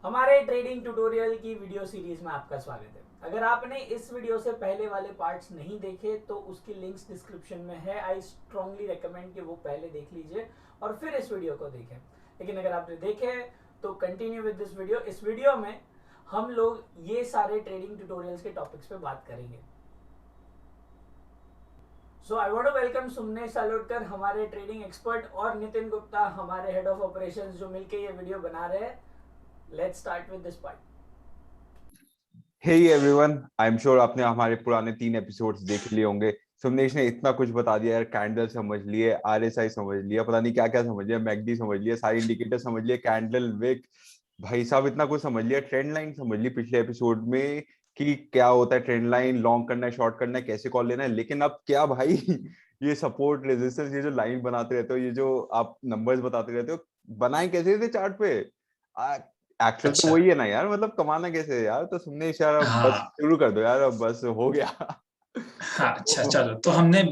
हमारे trading tutorial की video series में आपका स्वागत है। अगर आपने इस वीडियो से पहले वाले पार्ट्स नहीं देखे तो उसकी लिंक्स डिस्क्रिप्शन में है। आई स्ट्रांगली रेकमेंड कि वो पहले देख लीजिए और फिर इस वीडियो को देखें। लेकिन अगर आपने देखे तो कंटिन्यू विद दिस वीडियो। इस वीडियो में हम लोग ये सारे ट्रेडिंग ट्यूटोरियल्स के टॉपिक्स पे बात करेंगे। सो I want to welcome सुमने Salodkar, हमारे ट्रेडिंग एक्सपर्ट, और नितिन गुप्ता, हमारे हेड ऑफ ऑपरेशंस, जो मिलके ये वीडियो बना रहे हैं। Let's start with this part. Hey everyone, I am sure आपने हमारे पुराने 3 एपिसोड्स देख लिए होंगे। सुमनेश ने इतना कुछ बता दिया यार। कैंडल समझ लिए, आरएसआई समझ लिया, पता नहीं क्या क्या समझ लिया, मैकडी समझ लिया, सारे इंडिकेटर समझ लिए, कैंडल विक, भाई साहब इतना कुछ समझ लिया। ट्रेंड लाइन समझ ली पिछले एपिसोड में कि क्या होता है ट्रेंड लाइन, लॉन्ग करना है, शॉर्ट करना है, कैसे कॉल लेना है। लेकिन अब क्या भाई ये सपोर्ट रेजिस्टेंस, ये जो लाइन बनाते रहते हो, ये जो आप नंबर्स बताते रहते हो, बनाए कैसे थे चार्ट पे? एक्चुअल तो अच्छा। वही है ना यार, मतलब कमाना कैसे है यार। तो सुनने यार अब बस हाँ शुरू कर दो यार, अब बस हो गया। हाँ, अच्छा तो चलो। तो हमने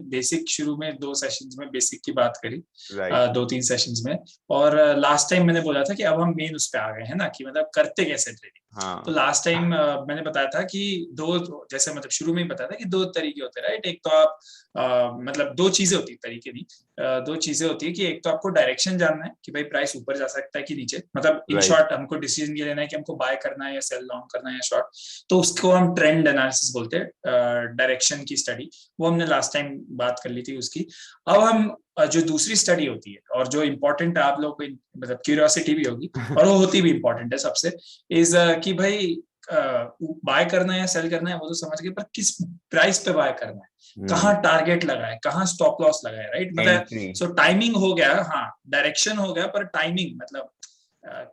बेसिक शुरू में 2 सेशंस में बेसिक की बात करी, राइट। 2-3 सेशंस में। और लास्ट टाइम मैंने बोला था कि अब हम मेन उस पे आ गए हैं ना, कि मतलब करते कैसे ट्रेडिंग। तो हाँ लास्ट टाइम मैंने बताया था कि जैसे मतलब शुरू में ही बताया था कि 2 तरीके होते हैं, राइट। एक तो आप मतलब 2 चीजें होती है, तरीके नहीं, 2 चीजें होती है कि एक तो आपको डायरेक्शन जानना है कि भाई प्राइस ऊपर जा सकता है कि नीचे, मतलब इन राइट। शॉर्ट हमको डिसीजन ये लेना है कि हमको बाय करना है या सेल लॉन्ग करना है या शॉर्ट। तो उसको हम ट्रेंड एनालिसिस बोलते हैं, डायरेक्शन की स्टडी। वो हमने लास्ट टाइम बात कर ली थी उसकी। अब हम जो दूसरी स्टडी होती है और जो इम्पोर्टेंट है, आप लोगों को मतलब क्यूरियोसिटी भी होगी और वो होती भी इम्पोर्टेंट है सबसे, इज कि भाई बाय करना है या सेल करना है वो तो समझ गए, पर किस प्राइस पे बाय करना है, कहाँ टारगेट लगा है, कहाँ स्टॉप लॉस लगा है, राइट। मतलब एंट्री। सो टाइमिंग हो गया, हाँ डायरेक्शन हो गया, पर टाइमिंग मतलब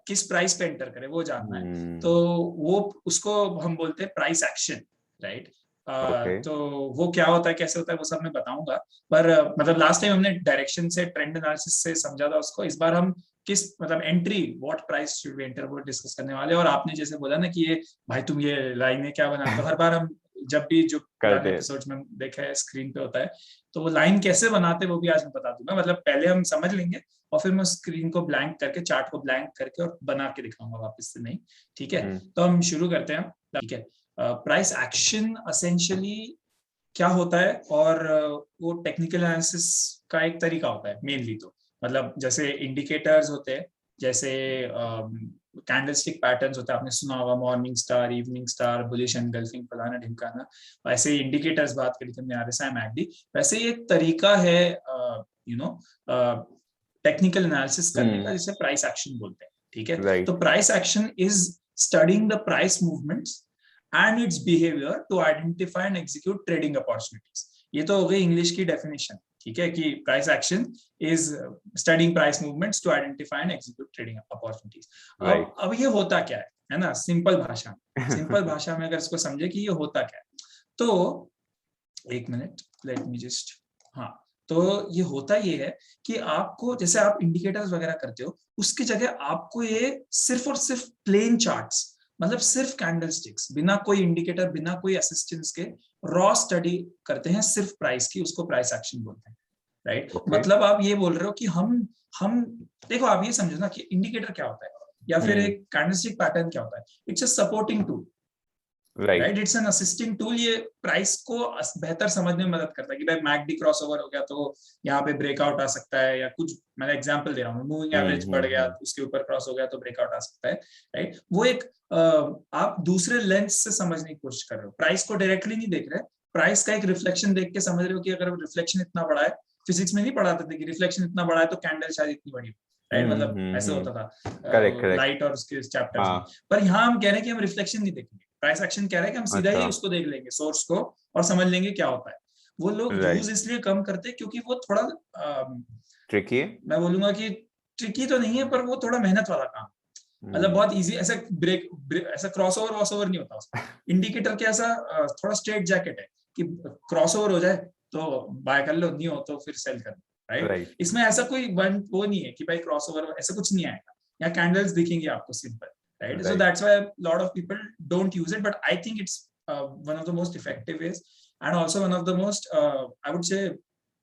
किस प्राइस पे एंटर करे वो जानना है। तो वो उसको हम बोलते हैं प्राइस एक्शन, राइट। ओके। तो वो क्या होता है, कैसे होता है, वो सब मैं बताऊंगा। पर मतलब लास्ट टाइम हमने डायरेक्शन से, ट्रेंड एनालिसिस से समझा था उसको। इस बार हम किस मतलब entry, what price should we enter, वो डिस्कस करने वाले। और आपने जैसे बोला ना कि ये भाई तुम ये लाइनें क्या बनाते हो, हर बार हम जब भी जो पुराने करते। एपिसोड्स में देखा है स्क्रीन पे होता है, तो वो लाइन कैसे बनाते हैं वो भी आज मैं बता दूंगा। मतलब पहले हम समझ लेंगे और फिर मैं स्क्रीन को ब्लैंक करके, चार्ट को ब्लैंक करके और बना के दिखाऊंगा वापस से, नहीं ठीक है। तो हम शुरू करते हैं, ठीक है। प्राइस एक्शन असेंशियली क्या होता है, और वो टेक्निकल एनालिसिस का एक तरीका होता है मेनली। तो मतलब जैसे इंडिकेटर्स होते हैं, जैसे कैंडलस्टिक पैटर्न्स होते हैं, आपने सुना होगा morning star, evening star, bullish engulfing, फलाना ढिमकाना। वैसे इंडिकेटर्स बात करी तुमने, आरएसआई, मैकडी, वैसे ही एक तरीका है यू नो टेक्निकल एनालिसिस करने का, जिसे प्राइस एक्शन बोलते हैं, ठीक है। राइट। तो price action is studying the price movements and its behavior to identify and execute trading opportunities। ये तो हो गई इंग्लिश की डेफिनेशन, ठीक है, कि price action is studying price movements to identify and execute trading opportunities. Right. अब ये होता क्या है ना, सिंपल भाषा में, सिंपल भाषा में अगर इसको समझे कि ये होता क्या है, तो एक मिनट, लेट मी जस्ट, हाँ। तो ये होता ये है कि आपको, जैसे आप इंडिकेटर्स वगैरह करते हो, उसकी जगह आपको ये सिर्फ और सिर्फ प्लेन चार्ट्स, मतलब सिर्फ कैंडल स्टिक्स, बिना कोई इंडिकेटर, बिना कोई असिस्टेंस के रॉ स्टडी करते हैं सिर्फ प्राइस की, उसको प्राइस एक्शन बोलते हैं, राइट। ओके। मतलब आप ये बोल रहे हो कि हम देखो, आप ये समझो ना कि इंडिकेटर क्या होता है या फिर एक कैंडलस्टिक पैटर्न क्या होता है। It's a supporting tool, right. Right, it's an assisting tool. ये प्राइस को बेहतर समझने में मदद करता है कि भाई मैकडी क्रॉसओवर हो गया तो यहाँ पे ब्रेकआउट आ सकता है, या कुछ, मैं एग्जांपल दे रहा हूँ, मूविंग एवरेज बढ़ गया, उसके ऊपर क्रॉस हो गया तो ब्रेकआउट आ सकता है, राइट। वो एक आप दूसरे लेंस से समझने की कोशिश कर रहे हो, प्राइस को डायरेक्टली नहीं देख रहे, प्राइस का एक रिफ्लेक्शन देख के समझ रहे हो कि अगर रिफ्लेक्शन इतना बड़ा है, फिजिक्स में नहीं पढ़ाते थे कि रिफ्लेक्शन इतना बड़ा है तो कैंडल शायद इतनी बड़ी, राइट, मतलब ऐसे होता करेक्ट था करेक्ट। लाइट और उसके चैप्टर्स में। हाँ। पर यहाँ हम कह रहे हैं कि हम रिफ्लेक्शन नहीं देखेंगे, प्राइस एक्शन कह रहा है कि हम सीधा ही अच्छा। उसको देख लेंगे, सोर्स को, और समझ लेंगे क्या होता है। वो लोग यूज राइट। इसलिए कम करते हैं क्योंकि वो थोड़ा ट्रिकी है। मैं बोलूंगा कि ट्रिकी तो नहीं है, पर वो थोड़ा मेहनत वाला काम, मतलब बहुत इजी, ऐसा ऐसा क्रॉसओवर वॉसओवर नहीं होता उसमें। इंडिकेटर के ऐसा थोड़ा स्ट्रेट जैकेट है कि क्रॉसओवर हो जाए तो बाय कर लो, नहीं हो तो फिर सेल कर लो, राइट। राइट। इसमें ऐसा कोई वो नहीं है कि भाई क्रॉसओवर, ऐसा कुछ नहीं आएगा, या कैंडल्स दिखेंगे आपको simple, right? So right. that's why a lot of people don't use it, but I think it's one of the most effective ways, and also one of the most, I would say,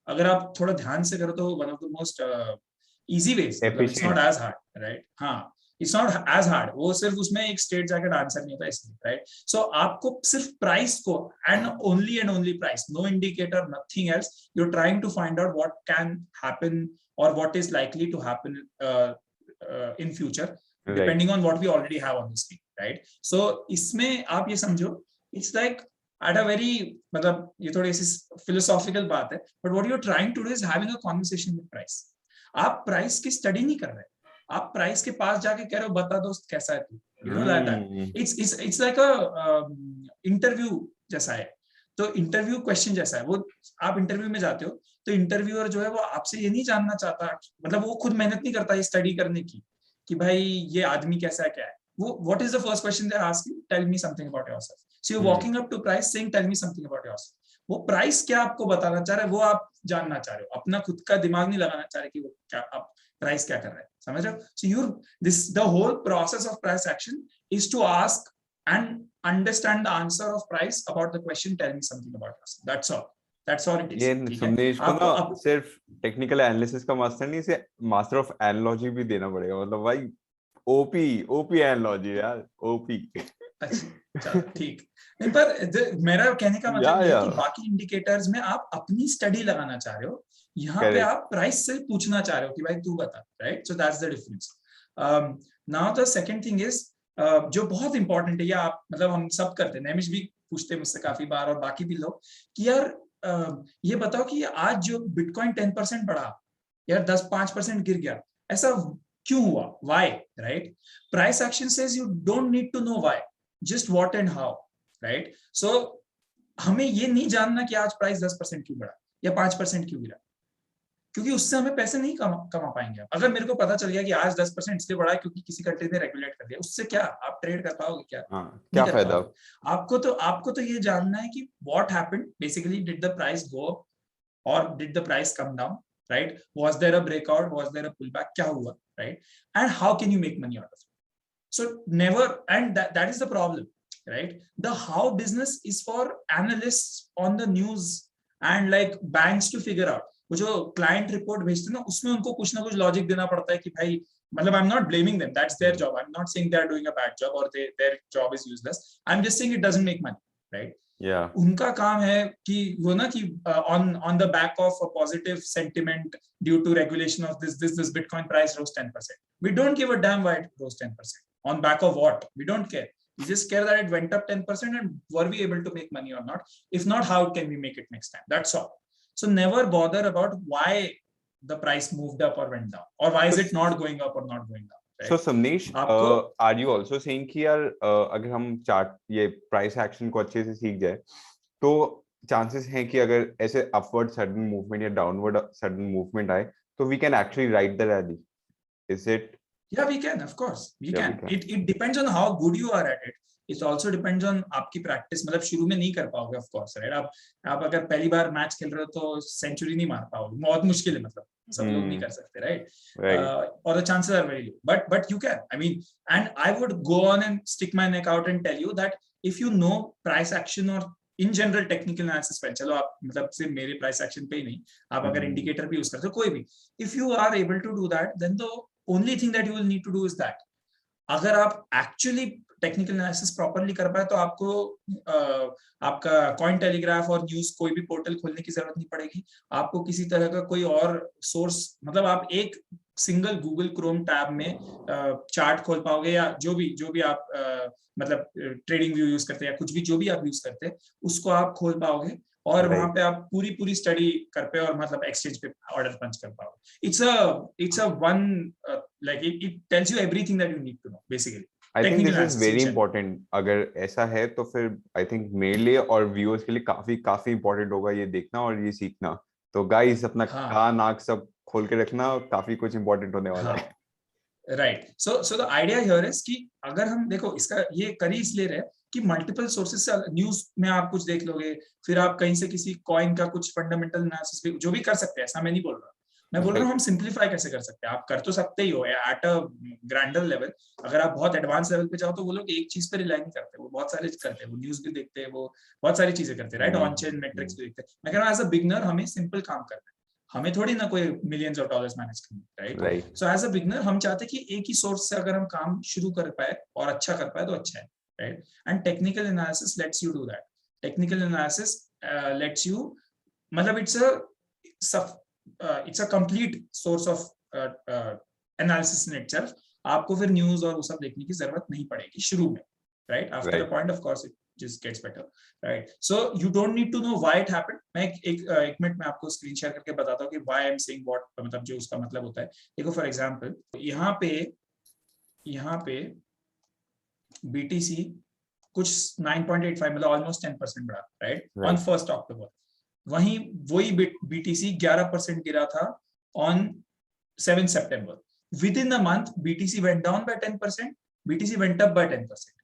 अगर आप थोड़ा ध्यान से करो तो one of the most easy ways, मतलब it's not efficient. as hard, right? हाँ, it's not as hard, वो सिर्फ उसमें एक स्ट्रेट जैकेट आंसर नहीं होता इसलिए, राइट? सो आपको सिर्फ प्राइस को and only price, no indicator, nothing else, you are trying to find out what can happen or what is likely to happen in future depending on what we already have on the screen, right? So इसमें आप ये समझो, it's like at a very, मतलब ये थोड़ी ऐसी philosophical बात है, but what you're trying to do is having a conversation with price. आप प्राइस की स्टडी नहीं कर रहे, आप प्राइस के पास जाके कह रहे हो बता दोस्त कैसा है तू, you know that it's like a interview जैसा है। तो इंटरव्यू क्वेश्चन जैसा है, वो आप इंटरव्यू में जाते हो तो इंटरव्यूअर जो है वो आपसे ये नहीं जानना चाहता, मतलब वो खुद मेहनत नहीं करता ये स्टडी करने की कि भाई ये आदमी कैसा है क्या है, वो what is the first question they ask you? Tell me something about yourself. So you're walking up to price saying tell me something about yourself. वो प्राइस क्या आपको बताना चाह रहा है वो आप जानना चाह रहे हो, अपना खुद का दिमाग नहीं लगाना चाह रहे कि वो क्या आप प्राइस क्या कर रहे हैं, समझ रहे हो? So the whole process of price action is to ask and understand the answer of price about the question tell me something about yourself. That's all it is. ये सुमनेश को ना सिर्फ टेक्निकल एनालिसिस का मास्टर नहीं, इसे master of analogy भी देना पड़ेगा, मतलब भाई ओपी एनालॉजी यार, ओपी। अच्छा चलो ठीक, नहीं पर मेरा कहने का मतलब ये है कि बाकी इंडिकेटर्स में आप अपनी स्टडी लगाना चाह रहे हो, यहाँ पे आप प्राइस से पूछना चाह रहे हो कि भाई तू बता, right? So that's the difference. Now the second thing is जो बहुत इंपॉर्टेंट है, या आप मतलब हम सब करते हैं, नैमिश भी पूछते हैं मुझसे काफी बार और बाकी भी लोग कि यार ये बताओ कि आज जो बिटकॉइन 10% बढ़ा यार 10-5% गिर गया, ऐसा क्यों हुआ? Why, right? Price action says you don't need to know why, just what and how, right? So हमें ये नहीं जानना कि आज प्राइस 10% क्यों बढ़ा या 5% क्यों गिरा, क्योंकि उससे हमें पैसे नहीं कमा पाएंगे। अगर मेरे को पता चल गया कि आज 10% इसलिए बढ़ा है क्योंकि किसी कंट्री ने रेगुलेट कर दिया, उससे क्या आप ट्रेड कर पाओगे? क्या फायदा? आपको तो ये जानना है कि what happened basically, did the price go up or did the price come down, right? Was there a breakout, was there a pullback, क्या हुआ, right? And how can you make money out of it? So never, and that is the problem, right? The how business is for analysts on the news and like banks to figure out. वो जो client report भेजते हैं ना, उसमें उनको कुछ ना कुछ logic देना पड़ता है कि भाई, मतलब I'm not blaming them, that's their job, I'm not saying they are doing a bad job or their job is useless, I'm just saying it doesn't make money, right? Yeah. उनका काम है कि वो ना कि on the back of a positive sentiment due to regulation of this Bitcoin price rose 10%. We don't give a damn why it rose 10%. On back of what? We don't care. We just care that it went up 10% and were we able to make money or not? If not, how can we make it next time? That's all. So never bother about why the price moved up or went down, or why is it not going up or not going down. So Samnesh, are you also saying कि यार अगर हम chart ये price action को अच्छे से सीख जाए तो चांसेस हैं कि अगर ऐसे अपवर्ड सडन मूवमेंट या डाउनवर्ड सडन मूवमेंट आए तो we can actually ride the rally? Is it? Yeah, we can, of course we can. It depends on how good you are at it. It also depends on आपकी practice, मतलब शुरू में नहीं कर पाओगे of course, right? आप अगर पहली बार मैच खेल रहे हो तो सेंचुरी नहीं मार पाओगे, बहुत मुश्किल है, मतलब सब लोग नहीं कर सकते, right? Or the chances are very low, but you can, I mean, and I would go on and stick my neck out and tell you that if you know price action or in general technical analysis, चलो आप मतलब सिर्फ मेरे price action पे ही नहीं, आप अगर indicator भी यूज करते हो कोई भी, if you are able to do that, then the only thing that you will need to do is that अगर आप एक्चुअली टेक्निकल एनालिसिस प्रॉपर्ली कर पाए तो आपको आपका कॉइन टेलीग्राफ और न्यूज कोई भी पोर्टल खोलने की जरूरत नहीं पड़ेगी, आपको किसी तरह का कोई और सोर्स, मतलब आप एक सिंगल गूगल क्रोम टैब में चार्ट खोल पाओगे या जो भी आप मतलब ट्रेडिंग व्यू यूज करते हैं या कुछ भी जो भी आप यूज करते हैं उसको आप खोल पाओगे और वहां पे आप पूरी स्टडी कर पे और मतलब एक्सचेंज पे ऑर्डर पंच कर पाओगे. It's a one like it tells you everything that you need to know basically. I think this is very important. अगर ऐसा है तो फिर I think मेरे लिए और व्यूअर्स के लिए काफी important होगा ये देखना और ये सीखना. तो गाइस अपना कान आंख सब खोल के रखना, काफी कुछ important होने वाला है. Right. So the idea here is कि अगर हम देखो इसका ये कर ही इसलिए रहे कि मल्टीपल सोर्सेज से न्यूज में आप कुछ देख लोगे, फिर आप कहीं से किसी कॉइन का कुछ फंडामेंटल एनालिसिस जो भी कर सकते हैं, ऐसा मैं नहीं बोल रहा. मैं बोल रहा हूँ हम सिंप्लीफाई कैसे कर सकते हैं. आप कर तो सकते ही हो एट अ ग्रैंडर लेवल. अगर आप बहुत एडवांस लेवल पे जाओ तो वो लोग एक चीज पे रिलाई नहीं करते, वो बहुत सारे करते हैं, वो न्यूज भी देखते हैं, वो बहुत सारी चीजें करते हैं, राइट? ऑन चेन मेट्रिक्स भी देखते हैं. मैं कह रहा हूँ एज अ बिगनर हमें सिंपल काम करना है. हमें थोड़ी ना कोई मिलियंस ऑफ डॉलर्स मैनेज करना, right? So as a beginner हम चाहते हैं कि एक ही सोर्स से अगर हम काम शुरू कर पाए और अच्छा कर पाए तो अच्छा है, right? And technical analysis lets you do that. Technical analysis lets you, मतलब it's a complete source of analysis in itself. आपको फिर न्यूज और वो सब देखने की जरूरत नहीं पड़ेगी शुरू में, right? After a point of course it just gets better, right? So you don't need to know why it happened. मैं एक मिनट में आपको स्क्रीन शेयर करके बताता हूँ कि why I'm saying what, मतलब जो उसका मतलब होता है. देखो फॉर एग्जांपल यहाँ पे BTC कुछ 9.85 मतलब ऑलमोस्ट 10% बढ़ा, राइट? ऑन 1 अक्टूबर. वही BTC 11% गिरा था on 7 September. Within a month BTC went down by 10%, BTC went up by 10%.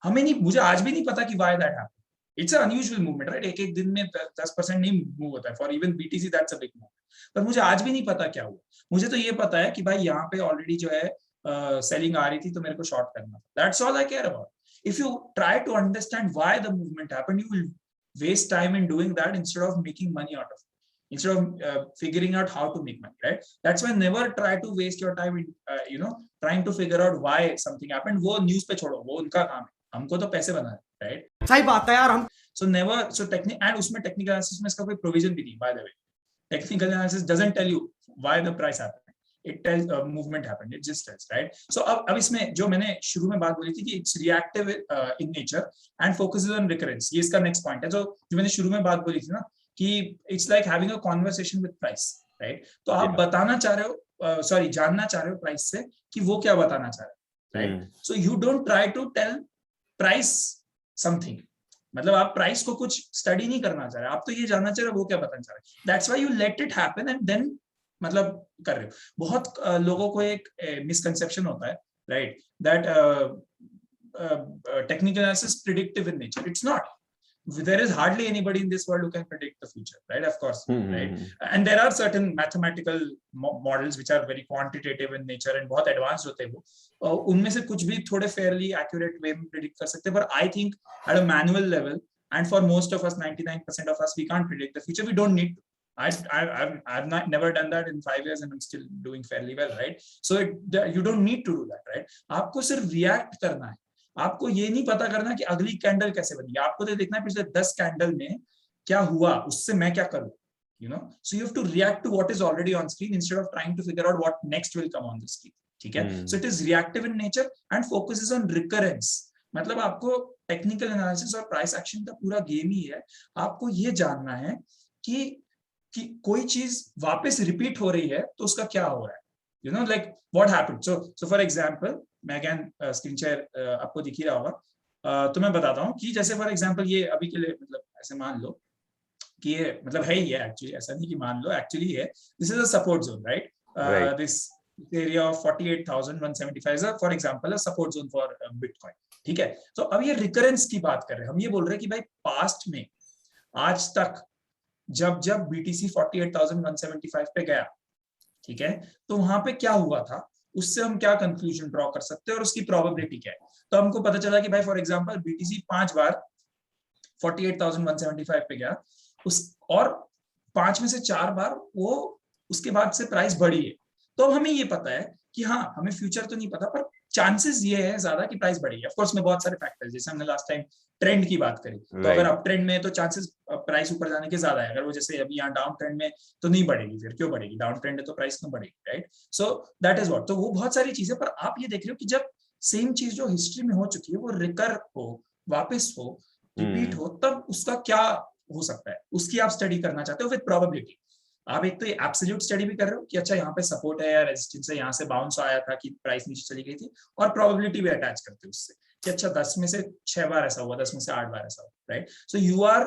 हमें नहीं, मुझे आज भी नहीं पता कि why that happened. It's an unusual movement, right? एक दिन में 10% नहीं मूव होता है. For even BTC that's a big move. पर मुझे आज भी नहीं पता क्या हुआ. मुझे तो ये पता है कि भाई यहाँ पे ऑलरेडी जो है सेलिंग आ रही थी तो मेरे को शॉर्ट करना था. That's all I care about. If you try to understand why the movement happened, you will waste time in doing that instead of making money out of it. Instead of figuring out how to make money, right? That's why never try to waste your time in trying to figure out why something happened. वो news पे छोड़ो, वो उनका काम है. हमको तो पैसे बनाना है, राइट? सही बात है यार. हम so never, so technical, and उसमें टेक्निकल एनालिसिस में इसका कोई प्रोविजन भी नहीं, by the way. Technical analysis doesn't tell you why the price happened, it tells movement happened, it just tells, right? So अब इसमें जो मैंने शुरू में बात बोली थी कि it's reactive in nature and focuses on recurrence, ये इसका नेक्स्ट पॉइंट है. जो मैंने शुरू में बात बोली थी ना कि it's like having a conversation with price, right? तो आप बताना चाह रहे हो, जानना चाह रहे हो प्राइस से कि वो क्या बताना चाह रहे हो, right? So you don't try to tell price something, मतलब आप प्राइस को कुछ स्टडी नहीं करना चाह रहे, आप तो ये जानना चाह रहे हो वो क्या बताना चाह रहे. That's why you let it happen and then मतलब कर रहे हो. बहुत लोगों को एक मिसकंसेप्शन होता है, right, that technical analysis predictive in nature. It's not. There is hardly anybody in this world who can predict the future, right? Of course, right? And there are certain mathematical models which are very quantitative in nature and बहुत advanced होते हैं वो. उनमें से कुछ भी थोड़े fairly accurate way में predict कर सकते हैं. But I think at a manual level, and for most of us, 99% of us, we can't predict the future. We don't need to. I've never done that in 5 years and I'm still doing fairly well, right? So you don't need to do that, right? आपको सिर्फ react करना है. आपको ये नहीं पता करना कि अगली कैंडल कैसे बनी, आपको तो देखना है पिछले 10 कैंडल में क्या हुआ, उससे मैं क्या करूं, so you have to react to what is already on screen instead of trying to figure out what next will come on the screen. ठीक है? So it is reactive in nature and focuses on recurrence. मतलब आपको technical analysis और price action का पूरा game ही है. आपको ये जानना है कि कोई चीज वापस रिपीट हो रही है तो उसका क्या हो रहा है, like what happened. So for example, मैं अगेन स्क्रीन शेयर आपको दिख ही रहा होगा, तो मैं बताता हूँ कि जैसे फॉर एग्जांपल ये अभी के लिए मतलब ऐसे मान लो कि ये मतलब है ही है एक्चुअली, ऐसा नहीं कि मान लो, एक्चुअली है. This is a support zone, right? This area of 48,175 is for example a support zone for bitcoin. ठीक है? तो अब ये रिकरेंस की बात कर रहे हैं. हम ये बोल रहे हैं कि भाई पास्ट में आज तक जब BTC 48,175 पे गया, ठीक है, तो वहां पे क्या हुआ था, उससे हम क्या कंक्लूजन ड्रॉ कर सकते हैं और उसकी प्रोबेबिलिटी क्या है. तो हमको पता चला कि भाई फॉर एग्जांपल BTC 5 बार 48,175 पे गया, और 5 में से 4 बार वो उसके बाद से प्राइस बढ़ी है. तो हमें ये पता है कि हाँ, हमें फ्यूचर तो नहीं पता पर चांसेस ये है ज्यादा कि प्राइस बढ़ेगी. ऑफ कोर्स में बहुत सारे फैक्टर्स, जैसे हमने लास्ट टाइम ट्रेंड की बात करी, तो अगर अप ट्रेंड में तो चांसेस प्राइस ऊपर जाने के ज्यादा है. अगर वो जैसे अभी यहाँ डाउन ट्रेंड में तो नहीं बढ़ेगी, फिर क्यों बढ़ेगी? डाउन ट्रेंड है तो प्राइस क्यों बढ़ेगी, right? So that is what. तो वो बहुत सारी चीजें, पर आप ये देख रहे हो कि जब सेम चीज जो हिस्ट्री में हो चुकी है वो रिकर हो, वापस हो, रिपीट हो, तब उसका क्या हो सकता है, उसकी आप स्टडी करना चाहते हो विद प्रोबेबिलिटी. आप एक तो एब्सोल्यूट स्टडी भी कर रहे हो कि अच्छा यहाँ पे सपोर्ट है या रेजिस्टेंस है, यहाँ से बाउंस आया था कि प्राइस नीचे चली गई थी, और प्रोबेबिलिटी भी अटैच करते हो उससे कि अच्छा 10 में से 6 बार ऐसा हुआ, 10 में से 8 बार ऐसा हुआ, right? So you are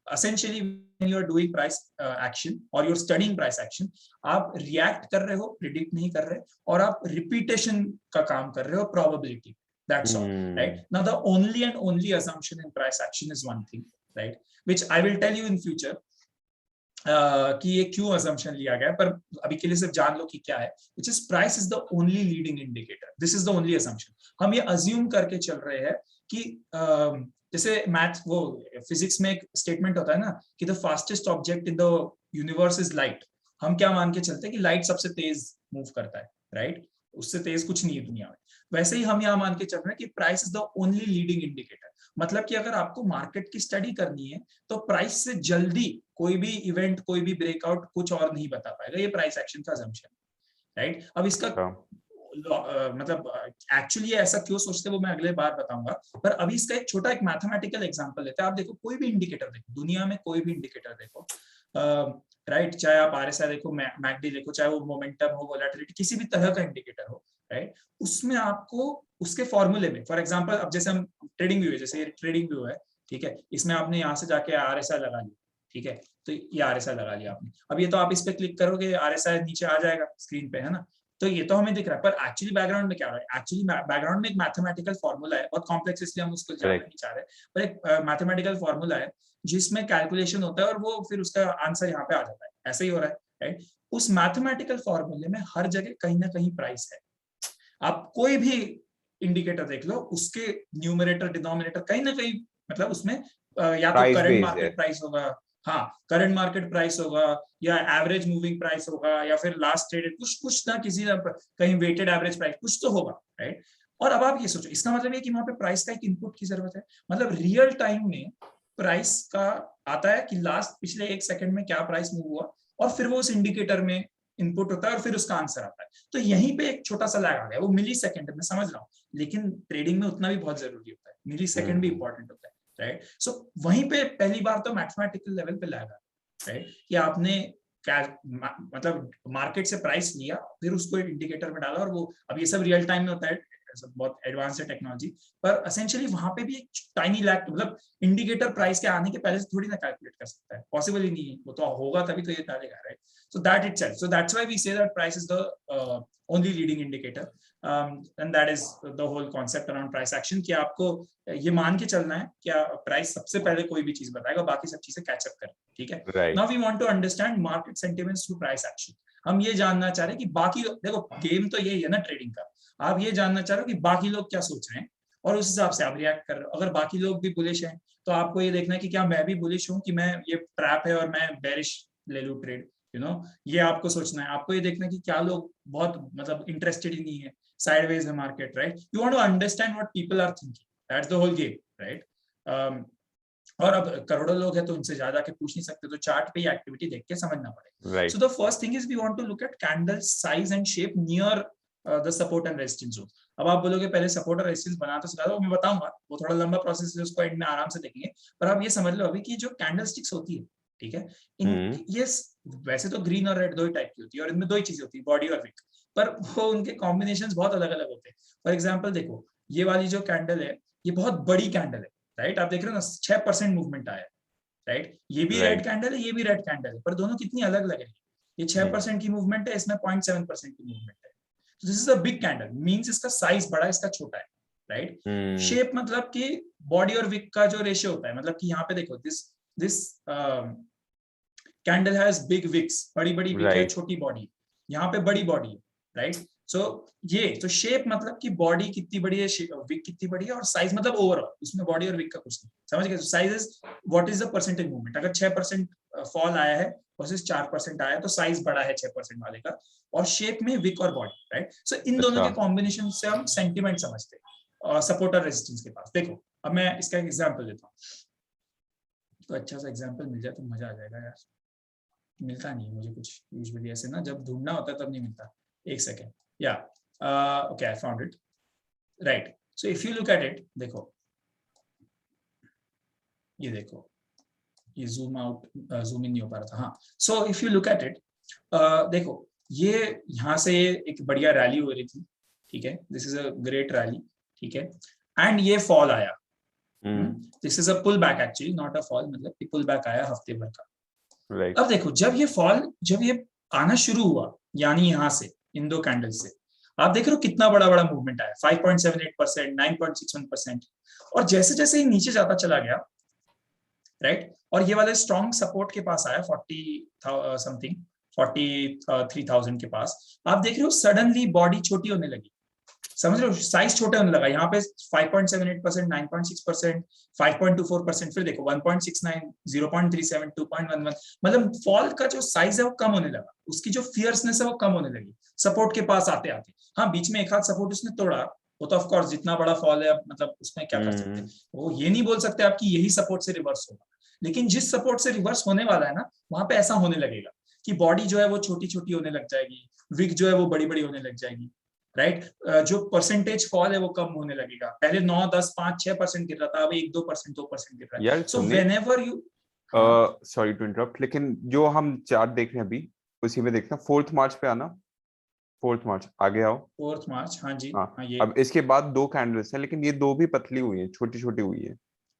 essentially when you are doing price action or you're studying price action, आप react कर रहे हो, predict नहीं कर रहे, और आप repetition का काम कर रहे हो, probability. That's all, right? Now the only and only assumption in price action is one thing, right? Which I will tell you in future कि ये क्यों assumption लिया गया, पर अभी के लिए सिर्फ जान लो कि क्या है. Which is price is the only leading indicator. This is the only assumption. हम ये assume करके चल रहे हैं कि जैसे मैथ, वो फिजिक्स में एक स्टेटमेंट होता है ना कि the fastest object in the universe is light. हम क्या मान के चलते हैं कि लाइट सबसे तेज मूव करता है, राइट, उससे तेज कुछ नहीं है दुनिया में। वैसे ही हम यहाँ मान के चल रहे हैं कि price is the only leading indicator, मतलब कि अगर आपको मार्केट की स्टडी करनी है तो प्राइस से जल्दी कोई भी इवेंट, कोई भी ब्रेकआउट कुछ और नहीं बता पाएगा, ये प्राइस एक्शन का असम्पशन, राइट। अब इसका मतलब एक्चुअली ऐसा क्यों सोचते हैं वो मैं अगले बार बताऊंगा, पर अभी इसका एक छोटा एक मैथमेटिकल एग्जांपल लेते हैं। आप देखो कोई भी इंडिकेटर देखो, दुनिया में कोई भी इंडिकेटर देखो, राइट, चाहे आप आरएसआई देखो, मैकडी देखो, चाहे वो मोमेंटम हो, वोलेटिलिटी, किसी भी तरह का इंडिकेटर हो, राइट, उसमें आपको उसके फॉर्मूले में, फॉर एग्जांपल अब जैसे हम ट्रेडिंग व्यू है, जैसे ये ट्रेडिंग व्यू है, ठीक है, इसमें आपने यहाँ से जाके आरएसआई लगा लिया, ठीक है, तो ये आरएसआई लगा लिया आपने, अब ये तो आप इस पे क्लिक करोगे आरएसआई नीचे आ जाएगा स्क्रीन पे, है ना, तो ये तो हमें दिख रहा है, पर एक्चुअली बैकग्राउंड में क्या हो रहा है, एक्चुअली बैकग्राउंड में एक मैथमेटिकल फॉर्मूला है, बहुत कॉम्प्लेक्स इसलिए हम उसको जानना नहीं चाह रहे, पर एक मैथमेटिकल फॉर्मूला है जिसमें कैलकुलेशन होता है और वो फिर उसका आंसर यहाँ पे आ जाता है, ऐसे ही हो रहा है, राइट। उस मैथमेटिकल फॉर्मूले में हर जगह कहीं ना कहीं प्राइस है, आप कोई भी इंडिकेटर देख लो, उसके न्यूमरेटर डिनोमिनेटर कहीं ना कहीं, मतलब उसमें या तो करंट मार्केट प्राइस होगा, हाँ करंट मार्केट प्राइस होगा, या एवरेज मूविंग प्राइस होगा, या फिर लास्ट ट्रेडेड, कुछ ना किसी ना कहीं वेटेड एवरेज प्राइस कुछ तो होगा, राइट। और अब आप ये सोचो, इसका मतलब ये कि वहां पे प्राइस का एक इनपुट की जरूरत है, मतलब रियल टाइम में प्राइस का आता है कि लास्ट पिछले 1 सेकंड में क्या प्राइस मूव हुआ, और फिर वो उस इंडिकेटर में इनपुट होता है और फिर उसका आंसर आता है। तो यहीं पे एक छोटा सा लैग आ गया, वो मिली सेकंड में, समझ रहा हूँ, लेकिन ट्रेडिंग में उतना भी बहुत जरूरी होता है, मिली सेकंड भी इंपॉर्टेंट होता है, राइट। सो वहीं पे पहली बार तो मैथमेटिकल लेवल पे लैग आ, राइट, कि आपने मतलब मार्केट से प्राइस लिया, फिर उसको इंडिकेटर में डाला, और वो अब ये सब रियल टाइम में होता है, बहुत एडवांस है टेक्नोलॉजी, पर एसेंशियली वहां पे भी एक टाइनी लैग, मतलब इंडिकेटर प्राइस के आने के पहले से थोड़ी ना कैलकुलेट कर सकता है, पॉसिबल ही नहीं है, वो तो होगा तभी तो ये डालेगा, right. So that itself, so that's why we say that price is the only leading indicator, and that is the whole concept around price action, कि आपको ये मान के चलना है कि प्राइस सबसे पहले कोई भी चीज बताएगा, बाकी सब चीजें कैचअप करें, ठीक है। Now we want to understand market sentiments through price action. हम ये जानना चाह रहे हैं कि बाकी, देखो गेम तो यही है ना ट्रेडिंग का, आप ये जानना चाह रहे हो कि बाकी लोग क्या सोच रहे हैं और उस हिसाब से आप रिएक्ट कर रहे हो। अगर बाकी लोग भी बुलिश हैं तो आपको ये देखना है कि क्या मैं भी बुलिश हूँ, कि मैं ये ट्रैप है और मैं बेरिश ले लूं ट्रेड, यू नो, ये आपको सोचना है। आपको ये देखना है कि क्या लोग बहुत मतलब इंटरेस्टेड ही नहीं है, साइडवेज है market, right. You want to understand what people are thinking, that's the whole game, right. और अब करोड़ों लोग हैं तो उनसे ज्यादा के पूछ नहीं सकते, तो चार्ट पे एक्टिविटी देख के समझना पड़ेगा। So the first thing is we want to look at candle size and shape near the support and resistance zone. अब आप बोलोगे पहले सपोर्ट और रेजिस्टेंस बना तो सिखा दो, मैं बताऊंगा, वो थोड़ा लंबा प्रोसेस है, उसको एंड में आराम से देखेंगे। पर आप ये समझ लो अभी कि जो कैंडल स्टिक्स होती है, ठीक है, ये वैसे तो ग्रीन और रेड दो ही टाइप की होती है और इनमें दो ही चीजें होती है, बॉडी और विक, पर वो उनके कॉम्बिनेशंस बहुत अलग अलग होते हैं। फॉर एग्जांपल देखो, ये वाली जो कैंडल है ये बहुत बड़ी कैंडल है, राइट, आप देख रहे हो ना 6% मूवमेंट आया है, राइट। ये भी रेड कैंडल है, ये भी रेड कैंडल है, पर दोनों कितनी अलग अलग है। ये 6% की मूवमेंट है, इसमें 0.7% की मूवमेंट है। तो this is a big candle, means इसका साइज बड़ा है, इसका छोटा है, राइट। शेप मतलब कि बॉडी और विक का जो रेशियो होता है, मतलब कि यहाँ पे देखो this candle has big wicks, बड़ी बड़ी विक है, छोटी बॉडी, यहाँ पे बड़ी बॉडी है, राइट। सो ये तो शेप मतलब कि बॉडी कितनी बड़ी है, विक कितनी बड़ी है, और साइज मतलब ओवरऑल, उसमें बॉडी और विक का कुछ नहीं, समझ गए। Size is what is the percentage movement, अगर 6% फॉल आया है वर्सेस 4% आया तो साइज बड़ा है 6% वाले का, और शेप में विक और बॉडी, राइट। सो इन दोनों के कॉम्बिनेशन से हम सेंटिमेंट समझते हैं सपोर्ट और रेजिस्टेंस के पास। देखो अब मैं इसका एक एग्जांपल देता हूँ, तो अच्छा सा एग्जांपल मिल जाए तो मजा आ जाएगा यार, मिलता नहीं मुझे कुछ यूजुअली ऐसे ना, जब ढूंढना होता है तब नहीं मिलता। एक सेकेंड, या okay I found it, right. So if you look at it, देखो ये देखो, ये जूम आउट जूम इन नहीं हो पा रहा था, हाँ। So if you look at it, देखो ये यहाँ से एक बढ़िया रैली हो रही थी, ठीक है, this is a great rally, ठीक है, एंड ये फॉल आया, this is a pull back actually, not a fall, मतलब पुल बैक आया हफ्ते भर का, राइट। अब देखो जब ये आना शुरू हुआ, यानी यहाँ से इन दो कैंडल से आप देख रहे हो कितना बड़ा बड़ा मूवमेंट आया, 5.78%, 9.61%, और जैसे जैसे ही नीचे जाता चला गया, राइट, और ये वाले स्ट्रॉन्ग सपोर्ट के पास आया 43,000 के पास, आप देख रहे हो सडनली बॉडी छोटी होने लगी, समझ रहे हो, साइज छोटे होने लगा। यहाँ पे 5.78%, 9.6%, 5.24%, फिर देखो 1.69, 0.37, 2.11, मतलब फॉल का जो साइज है वो कम होने लगा, उसकी जो फियर्सनेस है वो कम होने लगी सपोर्ट के पास आते आते। हाँ, बीच में एक हाथ सपोर्ट उसने तोड़ा, वो तो ऑफ कोर्स जितना बड़ा फॉल है, मतलब उसमें क्या कर सकते हैं, वो ये नहीं बोल सकते आप कि यही सपोर्ट से रिवर्स होगा, लेकिन जिस सपोर्ट से रिवर्स होने वाला है ना, वहां पे ऐसा होने लगेगा कि बॉडी जो है वो छोटी छोटी होने लग जाएगी, विग जो है वो बड़ी बड़ी होने लग जाएगी, राइट। जो परसेंटेज फॉल है वो कम होने लगेगा। पहले 9, 10, 5, 6% गिर रहा था, अब 1, 2%, 2% गिर रहा है। So whenever you, sorry to interrupt, लेकिन जो हम चार्ट देख रहे हैं अभी उसी में देखना, 4 मार्च पे आना, 4 मार्च आगे आओ। 4 मार्च, हाँ जी, हाँ, ये अब इसके बाद 2 कैंडल्स हैं, लेकिन ये 2 भी पतली हुई है, छोटी छोटी हुई है।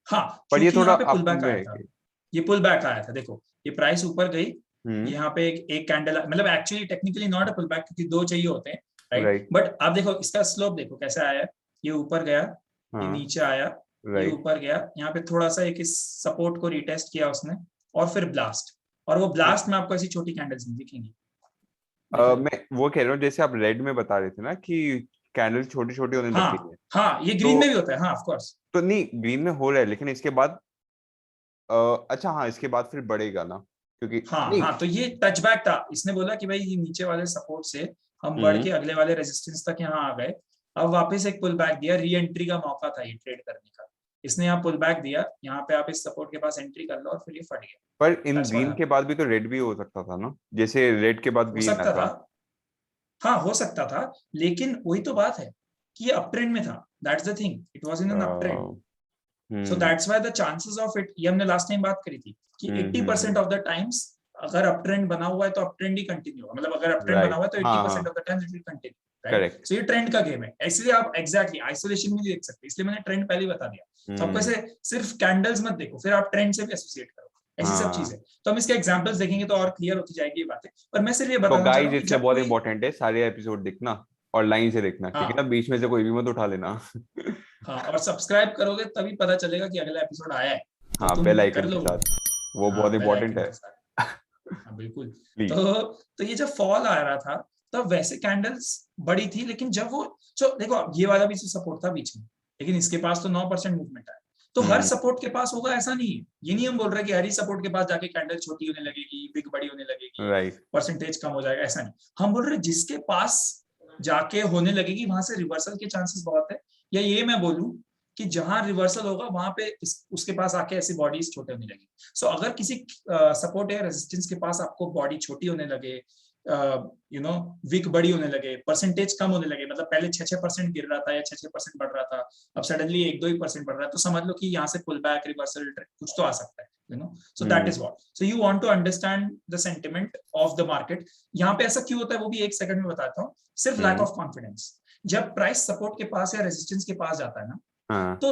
हाँ, पर ये क्योंकि थोड़ा यहाँ पे पुल अप बैक में आया है था, कि ये पुल बैक आया था। देखो ये प्राइस ऊपर गई, यहाँ पे एक कैंडल, मतलब actually technically not a pull back, क्योंकि 2 चाहिए होते हैं, राइट। बट आप देखो इसका स्लोप देखो कैसा आया, ये ऊपर गया, ये नीचे आया, ये ऊपर गया, यहाँ पे थोड़ा सा एक सपोर्ट को रिटेस्ट किया उसने, और फिर ब्लास्ट, और वो ब्लास्ट में आपको ऐसी छोटी कैंडल्स नहीं दिखेंगी। मैं वो कह रहा हूँ, जैसे आप रेड में बता रहे थे ना कि कैंडल छोटी छोटी होने लग गई है। हाँ, ये ग्रीन में भी होता है, हाँ ऑफ कोर्स। तो नहीं, ग्रीन में हो रहा है, लेकिन इसके बाद अच्छा, हाँ, इसके बाद फिर बढ़ेगा ना, क्योंकि हाँ, तो ये टचबैक था, इसने बोला कि भाई ये नीचे वाले सपोर्ट से हम बढ़ के अगले वाले रेजिस्टेंस तक यहाँ आ गए, अब वापस एक पुल बैक दिया, री एंट्री का मौका था ये ट्रेड करने का, इसने यहाँ पुल बैक दिया, यहाँ पे आप इस सपोर्ट के पास एंट्री कर लो, और फिर ये फट गया। पर इन ग्रीन के बाद भी तो रेड भी हो सकता था ना, जैसे रेड के बाद हो ग्रीन सकता आता। था, हाँ हो सकता था, लेकिन वही तो बात है कि ये अप ट्रेंड में था, that's the thing, it was in an up trend, so that's why the chances of it, ये हमने लास्ट टाइम बात करी थी कि 80% ऑफ द टाइम्स अगर अप ट्रेंड बना हुआ है तो अप ट्रेंड ही कंटिन्यू होगा, मतलब अगर अप ट्रेंड बना हुआ है तो 80% of the times it will continue, right. So ये ट्रेंड का गेम है, इसलिए आप एग्जैक्टली आइसोलेशन में नहीं देख सकते, इसलिए मैंने ट्रेंड पहले ही बता दिया। तो आपको ऐसे सिर्फ कैंडल्स मत देखो, फिर आप ट्रेंड से भी एसोसिएट करो, ऐसी सब चीजें। तो हम इसके एग्जांपल्स देखेंगे तो और क्लियर होती जाएगी ये बातें, पर मैं सिर्फ ये बताना चाह रहा हूं कि इसलिए बहुत इंपॉर्टेंट है सारे एपिसोड देखना और लाइन से देखना, ठीक है ना, बीच में से कोई भी मत उठा लेना। हाँ, और सब्सक्राइब करोगे तभी पता चलेगा कि अगला एपिसोड आया है, तो हाँ, बेल आइकन के साथ, वो बहुत इंपॉर्टेंट है। हाँ बिल्कुल। तो ये जब फॉल आ रहा था तब वैसे कैंडल्स बड़ी थी, लेकिन जब वो देखो ये वाला भी सपोर्ट था बीच में, लेकिन इसके पास तो 9% मूवमेंट आया, तो हर सपोर्ट के पास होगा ऐसा नहीं है, ये नहीं हम बोल रहे कि हर ही सपोर्ट के पास जाके कैंडल छोटी होने लगेगी, बिग बड़ी होने लगेगी, परसेंटेज कम हो जाएगा, ऐसा नहीं। हम बोल रहे जिसके पास जाके होने लगेगी वहां से रिवर्सल के चांसेस बहुत है, या ये मैं बोलूं कि जहां रिवर्सल होगा वहां पे उसके पास आके ऐसी बॉडीज छोटे होने लगी। सो अगर किसी सपोर्ट या रेजिस्टेंस के पास आपको बॉडी छोटी होने लगे, विक बड़ी होने लगे, परसेंटेज कम होने लगे, मतलब पहले 6% गिर रहा था या 6% बढ़ रहा था, अब सडनली 1-2% बढ़ रहा है, तो समझ लो कि यहाँ से पुल बैक, रिवर्सल, कुछ तो आ सकता है, so that is what, so you want to understand the sentiment of the market। यहाँ पे ऐसा क्यों होता है वो भी 1 सेकंड में बताता हूँ। सिर्फ लैक ऑफ कॉन्फिडेंस, जब प्राइस सपोर्ट के पास या रेजिस्टेंस के पास जाता है ना, तो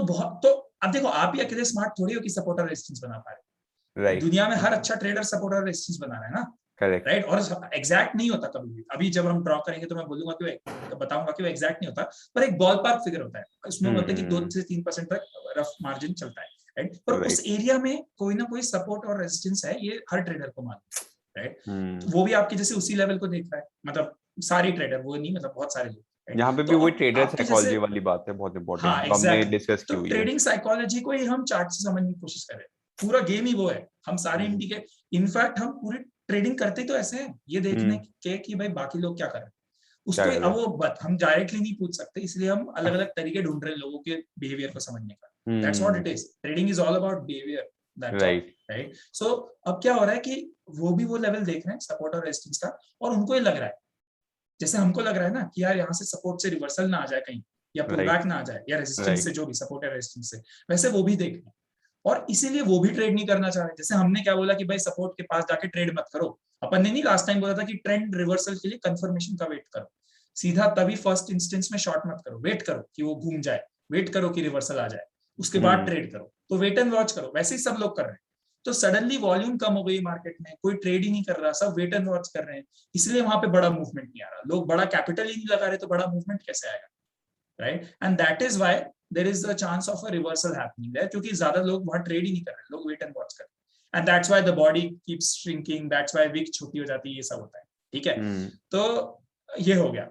अब देखो आप भी अकेले स्मार्ट थोड़ी हो कि सपोर्ट और रेजिस्टेंस बना पा रहे, दुनिया में हर अच्छा ट्रेडर सपोर्ट और रेजिस्टेंस बना रहा है ना, राइट। और एग्जैक्ट नहीं होता कभी भी, अभी जब हम ड्रॉ करेंगे तो मैं बोलूंगा कि बताऊंगा कि वो एग्जैक्ट नहीं होता, पर एक बॉल पार्क फिगर होता है, उसमें बोलते हैं कि 2 से 3% तक रफ मार्जिन चलता है, राइट। पर उस एरिया में कोई ना कोई सपोर्ट और रेजिस्टेंस है, ये हर ट्रेडर को मालूम है, राइट। वो भी आपके जैसे उसी लेवल को देख रहा है, मतलब सारे ट्रेडर, वो नहीं, मतलब बहुत सारे लोग, यहाँ पे भी वही ट्रेडर साइकोलॉजी वाली बात है, बहुत इंपॉर्टेंट, हाँ, हमने डिस्कस की हुई है। ट्रेडिंग साइकोलॉजी को ही हम चार्ट से समझने की कोशिश कर रहे हैं, पूरा गेम ही वो है, हम सारे इंडिकेट, इनफैक्ट हम पूरी ट्रेडिंग करते तो ऐसे हैं, ये देखने के कि भाई बाकी लोग क्या कर रहे हैं, उसको अब वो हम डायरेक्टली नहीं पूछ सकते, इसलिए हम अलग अलग तरीके ढूंढ रहे हैं लोगों के बिहेवियर को समझने का। That's what it is, trading is all about behaviour, right. So अब क्या हो रहा है कि वो भी वो लेवल देख रहे हैं सपोर्ट और रेजिस्टेंस का, और उनको ये लग रहा है, जैसे हमको लग रहा है ना कि यार यहाँ से सपोर्ट से रिवर्सल ना आ जाए कहीं, या पुल बैक ना आ जाए, या रेजिस्टेंस से, जो भी सपोर्ट या रेजिस्टेंस से, वैसे वो भी देख रहे हैं, और इसीलिए वो भी ट्रेड नहीं करना चाह रहे। जैसे हमने क्या बोला कि भाई सपोर्ट के पास जाके ट्रेड मत करो, अपन ने नहीं लास्ट टाइम बोला था कि ट्रेंड रिवर्सल के लिए कंफर्मेशन का वेट करो, सीधा तभी फर्स्ट इंस्टेंस में शॉर्ट मत करो, वेट करो कि वो घूम जाए, वेट करो कि रिवर्सल आ जाए, उसके बाद ट्रेड करो, तो वेट एंड वॉच करो, वैसे ही सब लोग कर रहे हैं। तो सडनली वॉल्यूम कम हो गई मार्केट में, कोई ट्रेड ही नहीं कर रहा, सब वेट एंड वॉच कर रहे हैं, इसलिए वहां पे बड़ा मूवमेंट नहीं आ रहा, लोग बड़ा कैपिटल ही नहीं लगा रहे, तो बड़ा मूवमेंट कैसे आएगा, right. And that is why there is a chance of a reversal happening there, क्योंकि ज्यादा लोग वहां ट्रेड ही नहीं कर रहे, लोग वेट एंड वॉच कर रहे हैं, and that's why the body keeps shrinking, that's why wick छोटी हो जाती है, ये सब होता है, ठीक है। तो ये हो गया,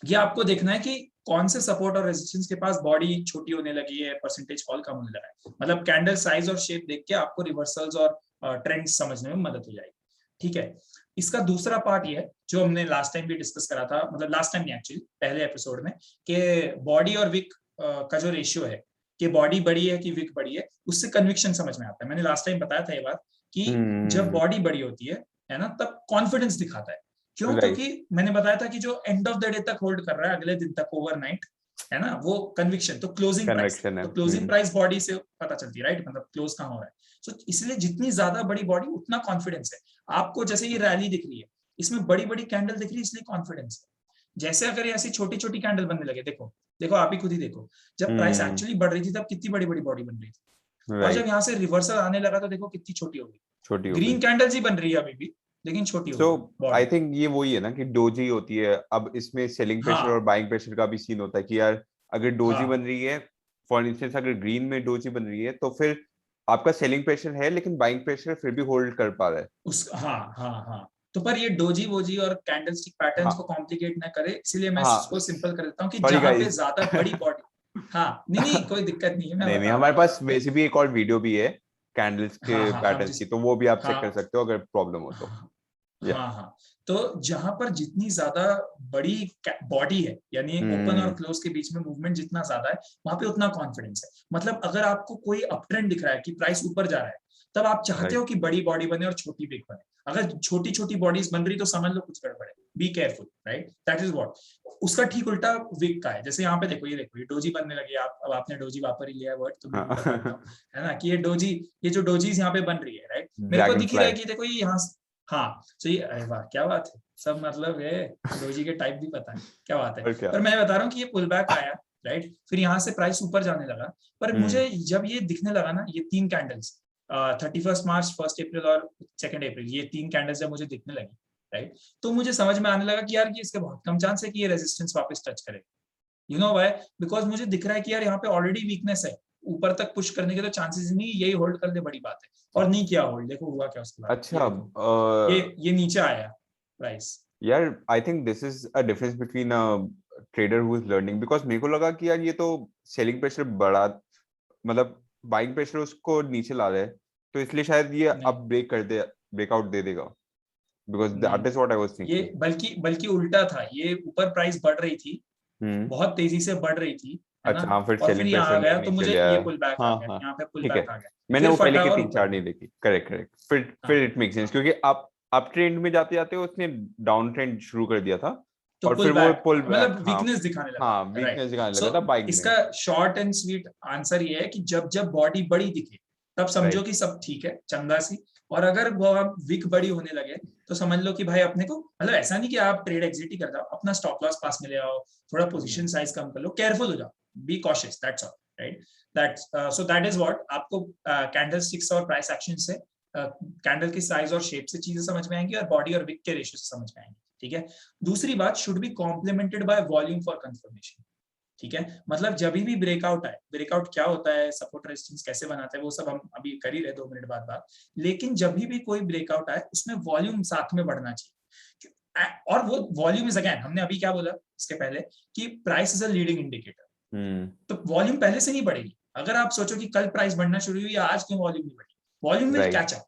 ये आपको देखना है कि कौन से सपोर्ट और रेजिस्टेंस के पास बॉडी छोटी होने लगी है, परसेंटेज फॉल कम होने लगा है। मतलब कैंडल साइज और शेप देख के आपको रिवर्सल्स और ट्रेंड्स समझने में मदद हो जाएगी। ठीक है, इसका दूसरा पार्ट ये है जो हमने लास्ट टाइम भी डिस्कस करा था, मतलब लास्ट टाइम नहीं एक्चुअली पहले एपिसोड में, कि बॉडी और विक का जो रेशियो है कि बॉडी बड़ी है कि विक बड़ी है, उससे कन्विक्शन समझ में आता है। मैंने लास्ट टाइम बताया था ये बात कि जब बॉडी बड़ी होती है ना, तब कॉन्फिडेंस दिखाता है। क्यों? क्योंकि मैंने बताया था कि जो एंड ऑफ द डे तक होल्ड कर रहा है, अगले दिन तक ओवरनाइट, है ना, वो कन्विक्शन। तो क्लोजिंग प्राइस बॉडी से पता चलती है, राइट, मतलब क्लोज कहाँ हो रहा है। सो इसलिए जितनी ज्यादा बड़ी बॉडी उतना कॉन्फिडेंस है आपको। जैसे ये रैली दिख रही है, इसमें बड़ी बड़ी कैंडल दिख रही है, इसलिए कॉन्फिडेंस है। जैसे अगर ऐसी छोटी छोटी कैंडल बनने लगे, देखो देखो आप ही खुद ही देखो, जब प्राइस एक्चुअली बढ़ रही थी तब कितनी बड़ी बड़ी बॉडी बन रही थी, और जब यहाँ से रिवर्सल आने लगा तो देखो कितनी छोटी हो गई। ग्रीन कैंडल्स ही बन रही है अभी भी, लेकिन छोटी हो गई। आई थिंक ये वही है ना कि डोजी होती है। अब इसमें सेलिंग प्रेशर और बाइंग प्रेशर का भी सीन होता है कि यार अगर डोजी बन रही है, फॉर इंस्टेंस अगर ग्रीन में डोजी बन रही है, तो फिर आपका सेलिंग प्रेशर है लेकिन बाइंग प्रेशर फिर भी होल्ड कर पा रहा है। हाँ। तो पर ये डोजी वोजी और कैंडलस्टिक पैटर्न्स को कॉम्प्लिकेट ना करे, इसलिए मैं इसको सिंपल कर देता हूँ कि जहाँ पे ज्यादा बड़ी बॉडी। हाँ नहीं कोई दिक्कत नहीं है। नहीं हमारे पास वैसे भी एक और वीडियो भी है कैंडल्स के पैटर्न्स की, तो वो भी आप चेक कर सकते हो अगर प्रॉब्लम हो तो। हाँ, तो जहां पर जितनी ज्यादा बड़ी बॉडी है, यानी ओपन और क्लोज के बीच में मूवमेंट जितना ज्यादा है, वहां पे उतना कॉन्फिडेंस है। मतलब अगर आपको कोई अप ट्रेंड दिख रहा है कि प्राइस ऊपर जा रहा है, तब आप चाहते हो कि बड़ी बॉडी बने और छोटी विक बने। अगर छोटी छोटी बॉडीज बन रही तो समझ लो कुछ गड़बड़ है, B careful, right, that is what. उसका ठीक उल्टा विक का है। जैसे यहाँ पे देखो, ये डोजी बनने लगी। अब आपने डोजी वापर ही लिया वर्ड, तो मैं है ना, कि ये डोजी, ये जो डोजीज यहाँ पे बन रही है, राइट, मेरे को दिख रहा है कि देखो ये यहाँ। हाँ, तो ये, अरे वाह क्या बात है, सब मतलब है डोजी के टाइप भी पता है, क्या बात है। पर मैं बता रहा हूँ कि ये पुल बैक आया, राइट, फिर यहाँ से प्राइस ऊपर जाने लगा। पर मुझे जब ये दिखने लगा ना, ये 3 कैंडल्स 31 मार्च, 1 अप्रैल और 2 अप्रैल, ये 3 कैंडल्स जब मुझे दिखने लगी, राइट, तो मुझे समझ में आने लगा कि यार ये इसके बहुत कम चांस है कि ये रेजिस्टेंस वापस टच करेगा। You know why? बिकॉज मुझे दिख रहा है कि यार यहाँ पे ऑलरेडी वीकनेस है, ऊपर तक पुश करने के तो चांसेस नहीं, यही होल्ड कर ले बड़ी बात है। और नहीं किया होल्ड, देखो हुआ क्या उसके बाद। अच्छा, ये नीचे आया प्राइस। यार I think this is a difference between a trader who is learning, because मेरे को लगा कि यार ये तो सेलिंग प्रेशर बढ़ा, मतलब बाइंग प्रेशर उसको नीचे ला रहा है, तो इसलिए शायद ये अब ब्रेकआउट दे देगा, because that is what I was thinking. ये बल्कि उल्टा था, ये ऊपर प्राइस बढ़ रही थी, बहुत तेजी से बढ़ रही थी, अच्छा हाँ, फिर सेलिंग प्रेशर आ गया तो मुझे ये पुल बैक आ गया, यहाँ पे पुल बैक आ गया। मैंने वो पहले के 3-4 नहीं देखी। करेक्ट, फिर इट मेक सेंस, क्योंकि आप ट्रेंड में जाते जाते उसने डाउन ट्रेंड शुरू कर दिया था, तो और फिर वो पुल बैक, मतलब वीकनेस दिखाने लगा। हाँ, वीकनेस दिखाने लगा था बाइक में। इसका शॉर्ट एंड स्वीट आंसर ये है कि जब बॉडी बड़ी दिखे तब समझो कि सब ठीक है, चंगा सी। और अगर वो विक बड़ी होने लगे तो समझ लो कि भाई अपने को, मतलब ऐसा नहीं कि आप ट्रेड एग्जिट ही कर जाओ, अपना स्टॉप लॉस पास में ले आओ, थोड़ा पोजीशन साइज कम कर लो, केयरफुल हो जाओ, be cautious, that's all, right. So that is what आपको कैंडलस्टिक्स और प्राइस एक्शन से, कैंडल की साइज और शेप से चीजें समझ में आएंगी, और बॉडी और विक के रेशियो से समझ में आएंगी। ठीक है, दूसरी बात, should be complimented by volume for confirmation. ठीक है, मतलब जब भी ब्रेकआउट आए, ब्रेकआउट क्या होता है, सपोर्ट रेजिस्टेंस कैसे बनाते हैं, वो सब हम अभी कर ही रहे 2 मिनट बाद बात। लेकिन जब भी कोई ब्रेकआउट आए उसमें वॉल्यूम साथ में बढ़ना चाहिए। और वो वॉल्यूम इज अगेन, हमने अभी क्या बोला इसके पहले कि price is a leading indicator. तो वॉल्यूम पहले से नहीं बढ़ेगी। अगर आप सोचो कि कल प्राइस बढ़ना शुरू हुई, आज क्यों वॉल्यूम नहीं बढ़ी, volume will catch up,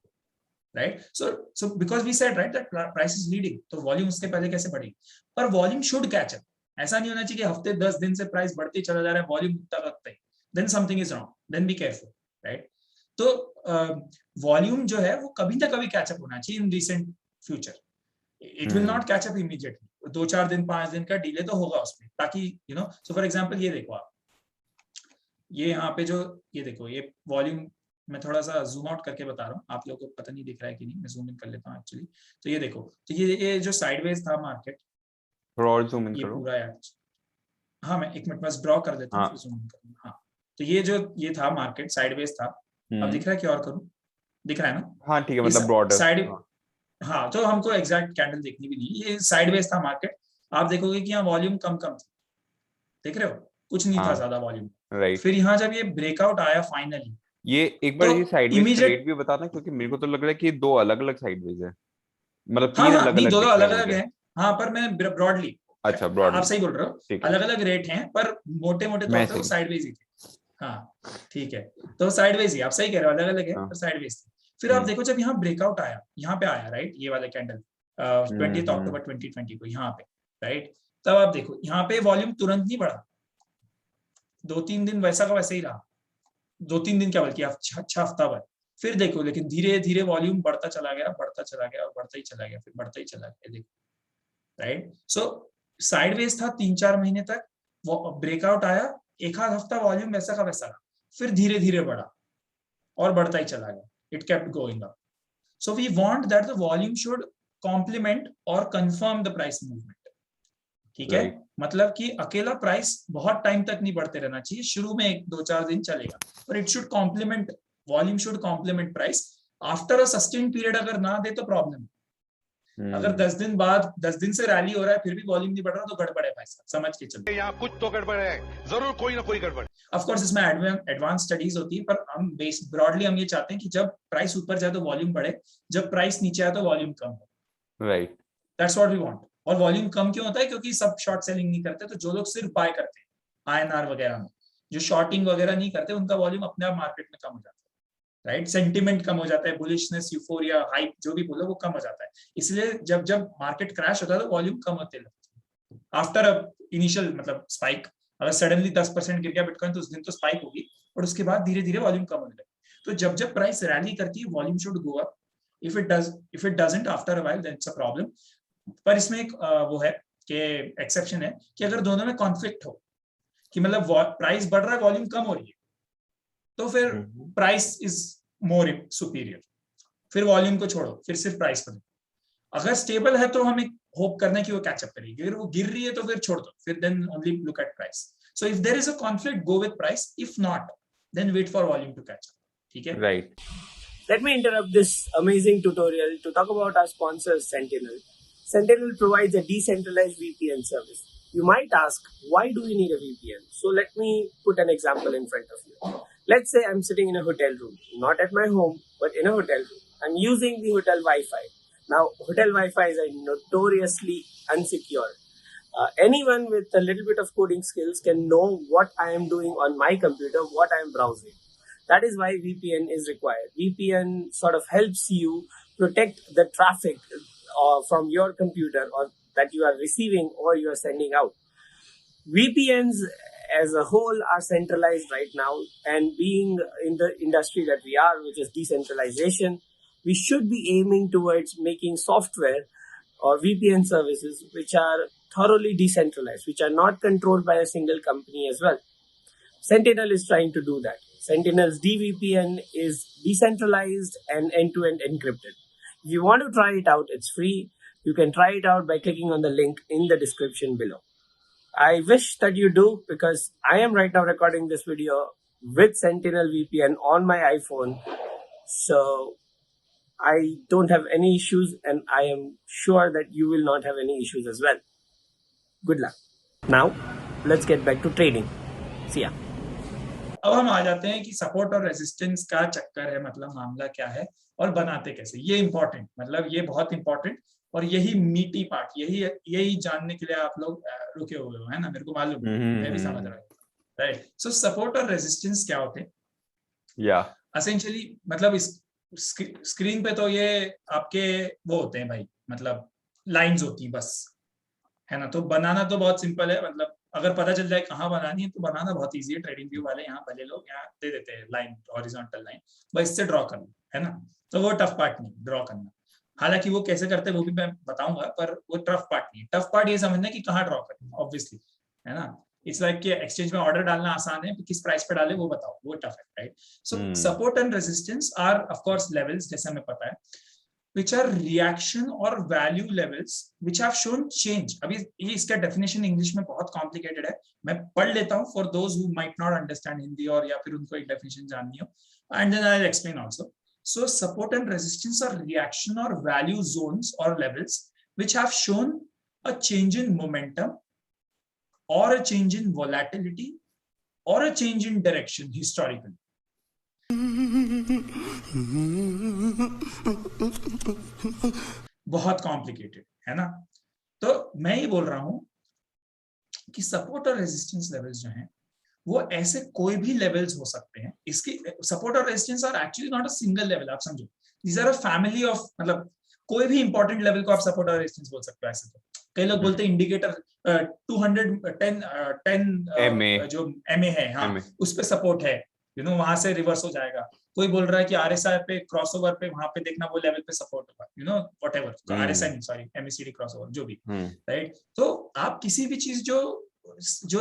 right. So because we said right that price is leading, तो वॉल्यूम उसके पहले कैसे बढ़ेगी। पर वॉल्यूम शुड कैच अप। ऐसा नहीं होना चाहिए कि हफ्ते 10 दिन से प्राइस बढ़ते चला जा रहा है, वॉल्यूम उठता ही, then something is wrong, then be careful, right. तो वॉल्यूम जो है वो कभी ना कभी कैचअप होना चाहिए in recent future. It will not catch up immediately, 2-4 दिन 5 दिन का डिले तो होगा उसमें, ताकि you know. So for example ये देखो आप, ये यहाँ पे जो ये देखो, ये वॉल्यूम मैं थोड़ा सा जूम आउट करके बता रहा हूँ, आप लोगों को पता नहीं दिख रहा है कि नहीं, मैं जूम इन कर लेता हूँ एक्चुअली। तो ये देखो, तो ये जो साइडवेज था मार्केट, थोड़ा और जूम इन ये करो। पूरा यार, हाँ मैं 1 मिनट बस ड्रॉ कर देता हूँ, फिर जूम इन करूँगा। हाँ, तो ये था मार्केट, साइडवेज था। अब दिख रहा है कि और करूँ, दिख रहा है ना? हाँ ठीक है, मतलब ब्रॉडर साइड। हाँ, तो हमको एग्जैक्ट कैंडल देखनी भी नहीं, ये साइडवेज था मार्केट। आप देखोगे कि यहाँ वॉल्यूम कम थी, देख रहे हो, कुछ नहीं था ज्यादा वॉल्यूम, राइट। फिर यहाँ जब ये ब्रेकआउट आया फाइनली, ये एक बार ये साइडवेज का रेट भी बताना, क्योंकि मेरे को तो लग रहा है कि 2 अलग-अलग साइडवेज है, मतलब 3 अलग-अलग दो अलग-अलग है। हाँ, पर मैं ब्रॉडली अच्छा ब्रॉड, आप सही बोल रहे हो, अलग अलग रेट हैं पर मोटे मोटे तौर पे वो साइडवेज ही थे। हाँ ठीक है, तो साइडवेज ही, आप सही कह रहे हो, अलग अलग है पर साइडवेज थे। फिर आप देखो जब यहाँ ब्रेकआउट आया, यहाँ पे आया राइट, ये वाला कैंडल 20 अक्टूबर 2020 को यहाँ पे राइट, तब आप देखो यहाँ पे वॉल्यूम तुरंत नहीं बढ़ा, 2-3 दिन वैसा का वैसे ही रहा, 2-3 दिन क्या बल्कि अच्छा हफ्ता भर। फिर देखो लेकिन धीरे धीरे वॉल्यूम बढ़ता चला गया, बढ़ता चला गया और बढ़ता ही चला गया, फिर बढ़ता ही चला गया, देखो राइट। सो साइडवेज था 3-4 महीने तक, वो ब्रेकआउट आया, एक आध हफ्ता वॉल्यूम वैसा का वैसा रहा, फिर धीरे धीरे बढ़ा और बढ़ता ही चला गया, it kept going up. So we want that the volume should complement और कंफर्म द प्राइस मूवमेंट, ठीक है। मतलब कि अकेला प्राइस बहुत टाइम तक नहीं बढ़ते रहना चाहिए, शुरू में 1-2-4 दिन चलेगा, पर it should complement, volume should complement price. After a sustain period अगर ना दे तो प्रॉब्लम। अगर 10 दिन बाद 10 दिन से रैली हो रहा है फिर भी वॉल्यूम नहीं बढ़ रहा तो गड़बड़ है भाई साहब, समझ के चलो, यहाँ कुछ तो गड़बड़ है, जरूर कोई ना कोई गड़बड़। ऑफ कोर्स इसमें एडवांस स्टडीज होती है, पर हम ब्रॉडली हम ये चाहते हैं कि जब प्राइस ऊपर जाए तो वॉल्यूम बढ़े, जब प्राइस नीचे आए तो वॉल्यूम कम हो, right, that's what we want. और वॉल्यूम कम क्यों होता है, क्योंकि सब शॉर्ट सेलिंग नहीं करते, तो जो लोग सिर्फ बाय करते हैं INR वगैरह में, जो शॉर्टिंग वगैरह नहीं करते, उनका वॉल्यूम अपने आप मार्केट में कम हो जाता है, राइट। सेंटिमेंट कम हो जाता है, बुलिशनेस, यूफोरिया, हाइप, जो भी बोलो वो कम हो जाता है। इसलिए जब जब मार्केट क्रैश होता है तो वॉल्यूम कम होते लगते हैं आफ्टर अ इनिशियल मतलब स्पाइक। अगर सडनली 10% गिर गया बिटकॉइन तो उस दिन तो स्पाइक होगी, और उसके बाद धीरे धीरे वॉल्यूम कम होने लगे। तो जब जब प्राइस रैली करती है volume should go up, if it doesn't after a while then it's a problem. पर इसमें एक वो है कि एक्सेप्शन है कि अगर दोनों में कॉन्फ्लिक्ट हो, कि मतलब प्राइस बढ़ रहा है वॉल्यूम कम हो रही है, तो फिर प्राइस इज मोर सुपीरियर, फिर वॉल्यूम को छोड़ो, फिर सिर्फ प्राइस पर। अगर स्टेबल है तो हमें होप करना है कि वो कैचअप करेगी, अगर वो गिर रही है तो फिर छोड़ दो, फिर then only look at price. So if there is a conflict go with price, if not then wait for volume to catch up, ठीक है, right. Let me interrupt this amazing tutorial to talk about our sponsor, Sentinel. Sentinel provides a decentralized VPN service. You might ask, why do we need a VPN? So let me put an example in front of you. Let's say I'm sitting in a hotel room, not at my home, but in a hotel room. I'm using the hotel Wi-Fi. Now, hotel Wi-Fi is notoriously unsecure. Anyone with a little bit of coding skills can know what I am doing on my computer, what I am browsing. That is why VPN is required. VPN sort of helps you protect the traffic from your computer or that you are receiving or you are sending out. VPNs as a whole are centralized right now, and being in the industry that we are, which is decentralization, we should be aiming towards making software or VPN services which are thoroughly decentralized, which are not controlled by a single company as well. Sentinel is trying to do that. Sentinel's DVPN is decentralized and end-to-end encrypted. If you want to try it out, it's free. You can try it out by clicking on the link in the description below. I wish that you do, because I am right now recording this video with Sentinel VPN on my iPhone. So I don't have any issues, and I am sure that you will not have any issues as well. Good luck. Now, let's get back to trading. See ya. अब हम आ जाते हैं कि support और resistance का चक्कर है, मतलब मामला क्या है और बनाते कैसे, ये इंपॉर्टेंट, मतलब ये बहुत इंपॉर्टेंट, और यही मीटी पार्ट, यही जानने के लिए आप लोग रुके हुए हो, है ना, मेरे को मालूम, मैं भी समझ रहा हूँ, राइट। सो सपोर्ट और रेजिस्टेंस क्या होते हैं, या एसेंशियली मतलब इस स्क्रीन पे तो ये आपके वो होते हैं भाई, मतलब लाइंस होती हैं बस, है ना। तो बनाना तो बहुत सिंपल है, मतलब अगर पता चल जाए कहाँ बनानी है तो बनाना बहुत इजी है। ट्रेडिंग व्यू वाले यहाँ भले लोग यहाँ दे देते हैं लाइन, हॉरिजॉन्टल लाइन, बस इससे ड्रॉ करना, है ना। तो वो टफ पार्ट नहीं ड्रॉ करना, हालांकि वो कैसे करते हैं वो भी मैं बताऊंगा, पर वो टफ पार्ट नहीं है। टफ पार्ट ये समझना कि कहाँ ड्रॉ करना, ऑब्वियसली, है ना। इट्स लाइक कि एक्सचेंज में ऑर्डर डालना आसान है, किस प्राइस पे डाले वो बताओ, वो टफ है, right. So support and resistance R of course levels, जैसे हमें पता है, which are reaction or value levels which have shown change. अभी ये इसका definition इंग्लिश में बहुत complicated है, मैं पढ़ लेता हूँ for those who might not understand Hindi, और या फिर उनको एक definition जाननी हो, and then I'll explain also. So support and resistance are reaction or value zones or levels which have shown a change in momentum or a change in volatility or a change in direction historically. बहुत complicated है ना। तो मैं ये बोल रहा हूं कि सपोर्ट और रेजिस्टेंस लेवल्स जो हैं वो ऐसे कोई भी लेवल्स हो सकते हैं. इसकी सपोर्ट और resistance are actually not a single level, आप समझो. These are a family of, मतलब कोई भी इंपॉर्टेंट लेवल को आप सपोर्ट और रेजिस्टेंस बोल सकते हो. ऐसे तो कई लोग बोलते हैं इंडिकेटर 210 जो MA है, हाँ, उस पे सपोर्ट है, यू नो, वहां से रिवर्स हो जाएगा. कोई बोल रहा है कि RSI पे क्रॉसओवर पे वहां पे देखना वो लेवल पे सपोर्ट होगा, यू नो, व्हाटएवर. RSI नहीं, सॉरी, MACD क्रॉसओवर जो भी, राइट. तो आप किसी भी चीज जो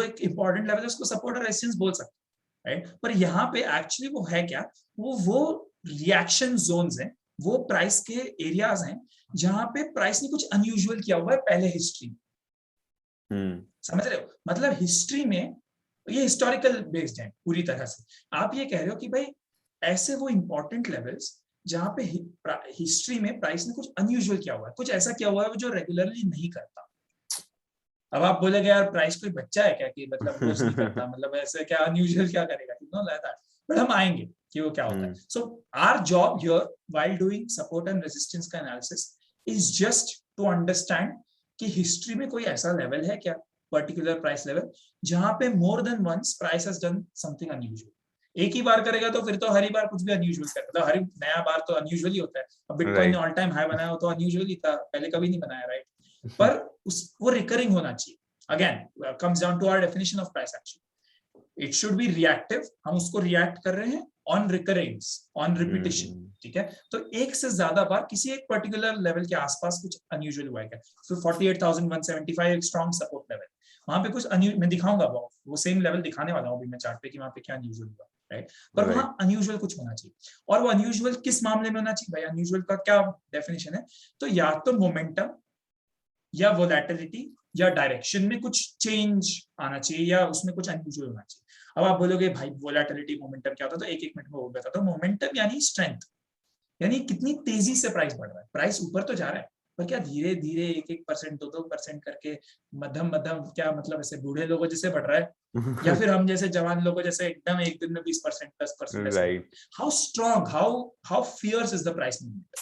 एक इंपॉर्टेंट लेवल है उसको सपोर्ट और रेजिस्टेंस बोल सकते हैं, राइट. पर यहाँ पे एक्चुअली वो है क्या, वो रिएक्शन जोन्स हैं, वो प्राइस के एरियाज हैं जहां पे प्राइस ने कुछ अनयूजुअल किया हुआ है पहले हिस्ट्री में. समझ रहे हो? मतलब हिस्ट्री में ये हिस्टोरिकल बेस्ड है पूरी तरह से. आप ये कह रहे हो कि भाई ऐसे वो इंपॉर्टेंट लेवल्स जहां पे हिस्ट्री में प्राइस ने कुछ अनयूजुअल किया हुआ है, कुछ ऐसा किया हुआ है जो रेगुलरली नहीं करता. अब आप बोलेगे यार प्राइस कोई बच्चा है क्या कि मतलब रोज नहीं करता, मतलब ऐसे क्या अनयूजुअल क्या करेगा, you know, like that. But हम आएंगे कि वो क्या होता है. So our job here while doing support and resistance का analysis is just to understand कि हिस्ट्री में कोई ऐसा लेवल है क्या, पर्टिकुलर प्राइस लेवल, जहां पे more than once price has done something unusual. एक ही बार करेगा तो फिर तो हर ही बार कुछ भी अनयूजुअल करता है, हर नया बार तो अनयूजुअल ही होता है. अब बिटकॉइन ने ऑल टाइम हाई बनाया हो तो अनयूजुअल ही था, पहले कभी नहीं बनाया, राइट. पर वो रिकरिंग होना चाहिए. Again comes down to our definition of price action. It should be reactive, हम उसको रिएक्ट कर रहे हैं ऑन रिकरेंस, ऑन रिपीटिशन, ठीक है. तो एक से ज्यादा बार किसी एक पर्टिकुलर लेवल के आसपास कुछ अनयूजुअल हुआ है. तो 48,175 एक स्ट्रॉन्ग सपोर्ट लेवल, वहां पे कुछ मैं दिखाऊंगा वो सेम लेवल दिखाने वाला हूं अभी मैं चार्ट पे कि वहां पे क्या अनयूजुअल हुआ, राइट. पर वहां अनयूजुअल कुछ होना चाहिए. और वो अनयूजुअल किस मामले में होना चाहिए भाई, अनयूजुअल का क्या डेफिनेशन है. तो या तो मोमेंटम या वोलेटिलिटी या डायरेक्शन में कुछ चेंज आना चाहिए या उसमें कुछ अनयूजुअल होना चाहिए. अब आप बोलोगे भाई वोलेटिलिटी मोमेंटम क्या होता है, तो एक मिनट में वो बताता हूं. मोमेंटम यानी स्ट्रेंथ, यानी कितनी तेजी से प्राइस बढ़ रहा है. प्राइस ऊपर तो जा रहा है पर क्या धीरे धीरे 1-1%, 2-2% करके, मध्यम क्या, मतलब ऐसे बूढ़े लोगों जैसे बढ़ रहा है या फिर हम जैसे जवान लोगों जैसे एकदम एक दिन में 20%, 10%. Right. How strong, how fierce is the price movement,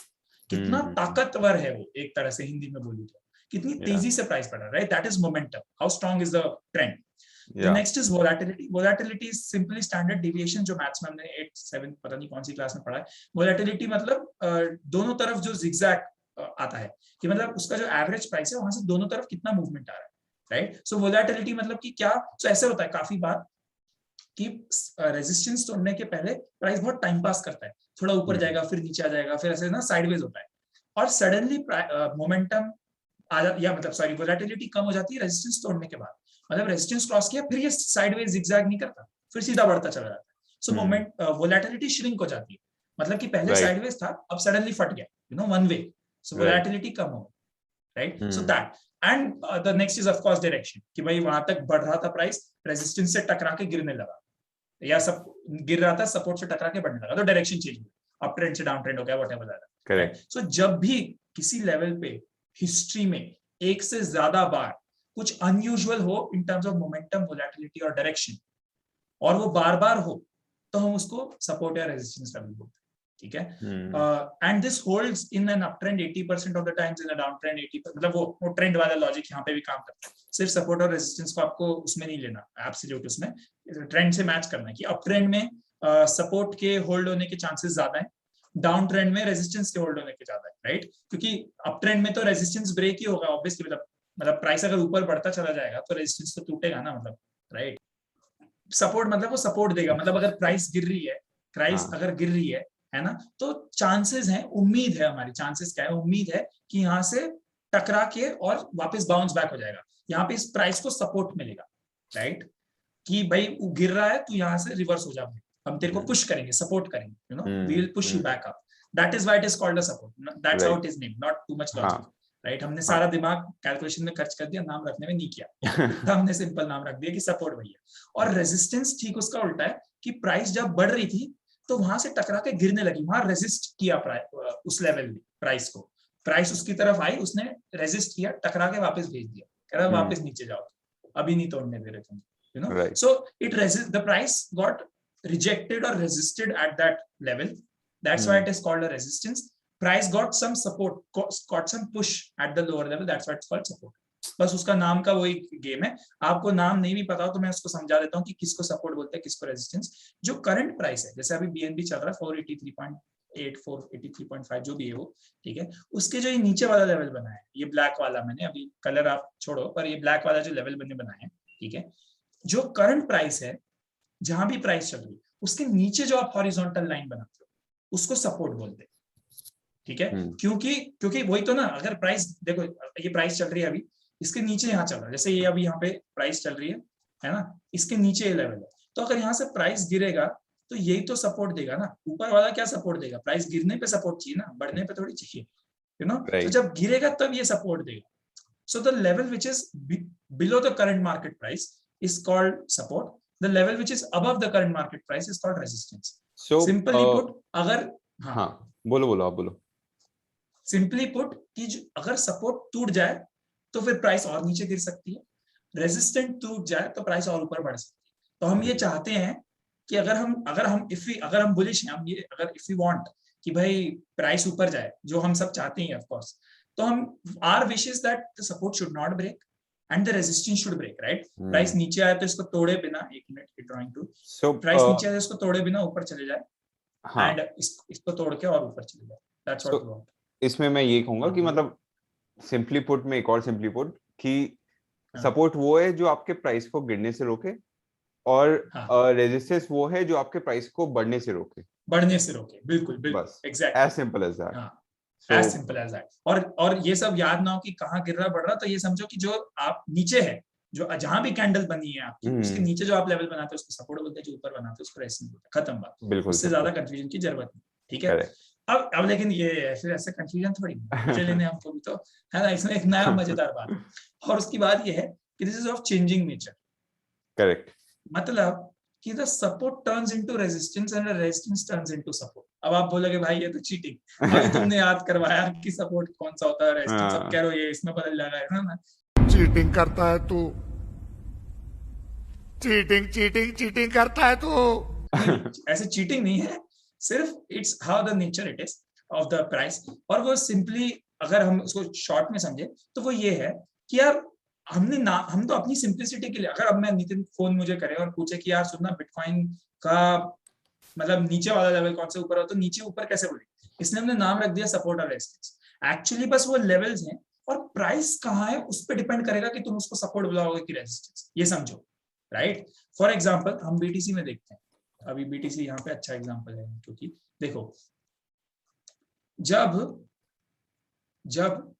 कितना ताकतवर है वो, एक तरह से हिंदी में बोलूं तो कितनी तेजी से प्राइस बढ़ रहा है, right. That is momentum. How strong is the trend. The next is volatility. Volatility is simply standard deviation जो मैथ्स में हमने 8-7 पता नहीं कौन सी क्लास में पढ़ा है. Volatility मतलब दोनों तरफ जो zigzag आता है कि मतलब उसका जो एवरेज प्राइस है वहां से दोनों तरफ कितना मूवमेंट आ रहा है, राइट. सो वोलेटिलिटी मतलब कि क्या, तो ऐसे होता है काफी बार कि रेजिस्टेंस तोड़ने के पहले प्राइस बहुत टाइम पास करता है, थोड़ा ऊपर जाएगा फिर नीचे आ जाएगा, फिर ऐसे ना साइडवेज होता है, और सडनली मोमेंटम आ जाता, या मतलब सॉरी वोलेटिलिटी कम हो जाती है रेजिस्टेंस तोड़ने के बाद. मतलब रेजिस्टेंस क्रॉस किया फिर ये साइडवेज जिगजैग नहीं करता, फिर सीधा बढ़ता चला जाता है. सो मोमेंट वोलेटिलिटी श्रिंक हो जाती है, मतलब कि पहले साइडवेज था अब सडनली फट गया, you know, one way. So volatility कम हो, right. So that and the next is of course direction, कि भाई वहां तक बढ़ रहा था प्राइस, रेजिस्टेंस से टकरा के गिरने लगा, या सब गिर रहा था सपोर्ट से टकरा के बढ़ने लगा, तो डायरेक्शन चेंज हुआ, अप ट्रेंड से डाउन ट्रेंड हो गया, व्हाटएवर दैट. करेक्ट. सो जब भी किसी लेवल पे हिस्ट्री में एक से ज्यादा बार कुछ अनयूजुअल हो in terms of momentum, volatility और डायरेक्शन, और वो बार बार हो, तो हम उसको सपोर्ट या रेजिस्टेंस लेवल बोलते हैं, ठीक है. And this holds in an up trend 80% of the times, in a down trend 80%, मतलब वो ट्रेंड वाला लॉजिक यहाँ पे भी काम करता है. सिर्फ सपोर्ट और रेजिस्टेंस को आपको उसमें नहीं लेना एब्सोल्यूट, उसमें ट्रेंड से मैच करना है कि अप ट्रेंड में सपोर्ट के होल्ड होने के चांसेस ज्यादा है, डाउन ट्रेंड में रेजिस्टेंस के होल्ड होने के ज्यादा है, राइट. क्योंकि अप ट्रेंड में तो रेजिस्टेंस ब्रेक ही होगा ऑब्वियसली, मतलब प्राइस अगर ऊपर बढ़ता चला जाएगा तो रेजिस्टेंस तो टूटेगा ना, मतलब, राइट. सपोर्ट मतलब वो सपोर्ट देगा, मतलब अगर प्राइस गिर रही है, अगर गिर रही है ना, तो चांसेस है, उम्मीद है, हमारी चांसेस क्या है, उम्मीद है कि यहाँ से टकरा के और वापस बाउंस बैक हो जाएगा, यहाँ पे इस प्राइस को सपोर्ट मिलेगा, राइट. कि भाई गिर रहा है तो यहाँ से रिवर्स हो जाए, हम तेरे को पुश करेंगे, सपोर्ट करेंगे, you know, we will push you back up. That is why it is called a support. That's how it is named, not too much logic, right. हमने सारा दिमाग कैलकुलेशन में खर्च कर दिया, नाम रखने में नहीं किया हमने सिंपल नाम रख दिया कि सपोर्ट भैया. और रेजिस्टेंस ठीक उसका उल्टा है कि प्राइस जब बढ़ रही थी तो वहां से टकरा के गिरने लगी, वहां रेजिस्ट किया उस लेवल में प्राइस को, प्राइस उसकी तरफ आई, उसने रेजिस्ट किया, टकरा के वापस भेज दिया, कह रहा वापस नीचे जाओ, अभी नहीं तोड़ने दे रहे तुम, you know. Right. So it the price got rejected or resisted at that level, that's why it is called a resistance. Price got some support, got some push at the lower level, that's why it's called support. बस उसका नाम का वही game है। आपको नाम नहीं भी पता हो तो मैं उसको समझा देता हूँ कि किसको सपोर्ट बोलते हैं, किसको रेजिस्टेंस। जो करंट प्राइस है, जैसे अभी बीएनबी चल रहा है 483.8 483.5 जो भी है वो, ठीक है, उसके जो ये नीचे वाला लेवल बना है, ये ब्लैक वाला, मैंने अभी कलर आप छोड़ो, पर ये ब्लैक वाला जो लेवल मैंने बनाया है, ठीक है, जो करंट प्राइस है, जहां भी प्राइस चल रही है, उसके नीचे जो आप हॉरिजॉन्टल लाइन बनाते हो उसको सपोर्ट बोलते हैं, ठीक है। क्योंकि वही तो ना, अगर प्राइस देखो, ये प्राइस चल रही है अभी, इसके नीचे यहाँ चल रहा है, जैसे ये अभी यहाँ पे प्राइस चल रही है ना, इसके नीचे ये लेवल है, तो अगर यहाँ से प्राइस गिरेगा तो यही तो सपोर्ट देगा ना। ऊपर वाला क्या सपोर्ट देगा? प्राइस गिरने पे सपोर्ट चाहिए ना, बढ़ने पे थोड़ी चाहिए, यू नो। तो जब गिरेगा तब ये सपोर्ट देगा। So the level which is below the current market price is called support, the level which is above the current market price is called resistance. Simply put, अगर बोलो आप बोलो। सिंपली पुट कि अगर सपोर्ट टूट जाए तो फिर प्राइस और नीचे गिर सकती है, रेजिस्टेंट टूट जाए तो प्राइस और ऊपर बढ़ सकती है। तो हम ये चाहते हैं कि अगर हम बुलिश हैं, हम ये अगर इफ वी वांट कि भाई प्राइस ऊपर जाए, जो हम सब चाहते हैं ऑफ कोर्स, तो हम our wish is that the support should not break and the resistance should break, right. Price नीचे आए तो इसको तोड़े बिना, एक मिनट ड्राइंग टू, प्राइस नीचे आए तो इसको तोड़े बिना ऊपर चले जाए, एंड इसको तोड़ के और ऊपर चले जाए, दैट्स व्हाट वी वांट। इसमें मैं ये कहूंगा कि मतलब सिंपली पुट में एक और सिंपली पुट कि सपोर्ट वो है जो आपके प्राइस को गिरने से रोके, और रेजिस्टेंस वो है जो आपके प्राइस को बढ़ने से रोके। बिल्कुल exactly, as simple as that, as simple as that. और ये सब याद ना हो कि कहाँ गिर रहा बढ़ रहा, तो ये समझो कि जो आप नीचे है, जो जहां भी कैंडल बनी है आपकी, उसके नीचे जो आप लेवल बनाते हो उसको सपोर्ट बोलते हैं, जो ऊपर बनाते हो उसको रेजिस्टेंस बोलते हैं, खत्म बात। उससे ज्यादा कंफ्यूजन की जरूरत नहीं, ठीक है। अब लेकिन ये फिर ऐसे कंफ्यूजन थोड़ी मुझे लेने हमको भी तो है ना, इसमें एक नया मजेदार बात है, और उसकी बात ये है कि this is of changing nature, correct. मतलब कि the support turns into resistance and the resistance turns into support. अब आप बोलोगे भाई ये तो चीटिंग, अभी तुमने याद करवाया कि सपोर्ट कौन सा होता है, रेजिस्टेंस, अब कह रहे हो ये इसमें बदल जाएगा, है ना। चीटिंग करता है तू, चीटिंग करता है तू। ऐसे चीटिंग नहीं है, सिर्फ it's how the nature it is of the price. और वो सिंपली, अगर हम उसको शॉर्ट में समझे तो वो ये है कि यार हम तो अपनी सिंप्लिसिटी के लिए, अगर अब मैं नितिन फोन मुझे करे और पूछे कि यार सुनना बिटकॉइन का मतलब नीचे वाला लेवल कौन से ऊपर हो, तो नीचे ऊपर कैसे बोले, इसलिए हमने नाम रख दिया सपोर्ट और रेजिस्टेंस। एक्चुअली बस वो लेवल्स हैं, और प्राइस कहाँ है उस पर डिपेंड करेगा कि तुम उसको सपोर्ट बुलाओगे कि रेजिस्टेंस, ये समझो, राइट। फॉर एग्जाम्पल हम बीटीसी में देखते हैं, अभी बीटीसी यहाँ पे अच्छा एग्जांपल है, क्योंकि देखो जब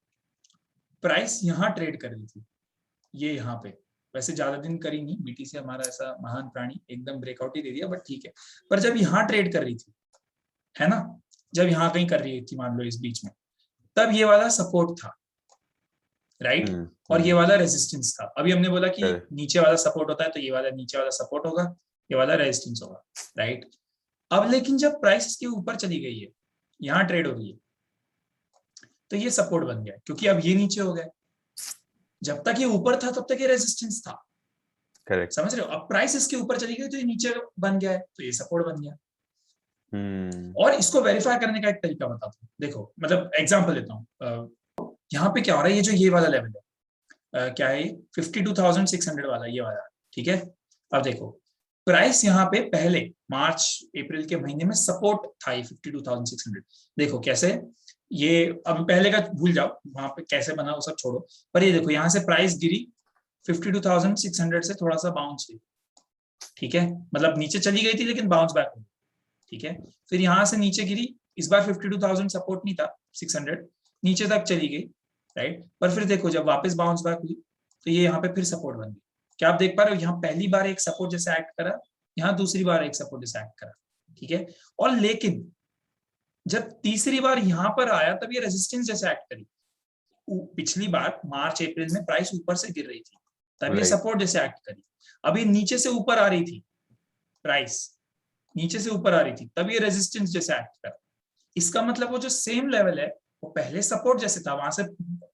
प्राइस यहाँ ट्रेड कर रही थी, ये यहाँ पे वैसे ज्यादा दिन करी नहीं बीटीसी, हमारा ऐसा महान प्राणी एकदम ब्रेकआउट ही दे दिया, बट ठीक है, पर जब यहाँ ट्रेड कर रही थी, है ना, जब यहाँ कहीं कर रही थी मान लो इस बीच में, तब ये वाला सपोर्ट था, राइट, और ये वाला रेजिस्टेंस था। अभी हमने बोला कि नीचे वाला सपोर्ट होता है तो ये वाला नीचे वाला सपोर्ट होगा, ये वाला रेजिस्टेंस होगा, राइट। अब लेकिन जब प्राइस के ऊपर चली गई है, यहाँ ट्रेड हो रही है, तो ये सपोर्ट बन गया, क्योंकि अब ये नीचे हो गए। जब तक ये ऊपर था तब तक ये रेजिस्टेंस था, करेक्ट, समझ रहे हो। अब प्राइस इसके ऊपर चली गई तो ये नीचे बन गया है, तो ये सपोर्ट बन गया। और इसको वेरीफाई करने का एक तरीका बताता हूँ, देखो, मतलब एग्जांपल लेता हूँ। यहाँ पे क्या हो रहा है, ये जो ये वाला लेवल है, क्या है, 52,600 वाला ये वाला, ठीक है। अब देखो प्राइस यहाँ पे पहले मार्च अप्रैल के महीने में सपोर्ट था ये 52,600। देखो कैसे, ये अब पहले का भूल जाओ, वहां पे कैसे बना वो सब छोड़ो, पर ये देखो यहाँ से प्राइस गिरी 52,600 से थोड़ा सा बाउंस हुई, ठीक है, मतलब नीचे चली गई थी लेकिन बाउंस बैक हुई, ठीक है। फिर यहाँ से नीचे गिरी, इस बार 52,000 सपोर्ट नहीं था, 600 नीचे तक चली गई, राइट। पर फिर देखो जब वापस बाउंस बैक हुई तो ये यहाँ पे फिर सपोर्ट बन गई। क्या आप देख पा रहे हो, यहाँ पहली बार एक सपोर्ट जैसे एक्ट करा, यहाँ दूसरी बार एक सपोर्ट जैसे एक्ट करा, ठीक है। और लेकिन जब तीसरी बार यहाँ पर आया तब ये रेजिस्टेंस जैसे एक्ट करी। पिछली बार मार्च अप्रैल में प्राइस ऊपर से गिर रही थी, तब ये सपोर्ट जैसे एक्ट करी। अभी नीचे से ऊपर आ रही थी, प्राइस नीचे से ऊपर आ रही थी, तब ये रेजिस्टेंस जैसे एक्ट करा। इसका मतलब वो जो सेम लेवल है वो पहले सपोर्ट जैसे था, वहां से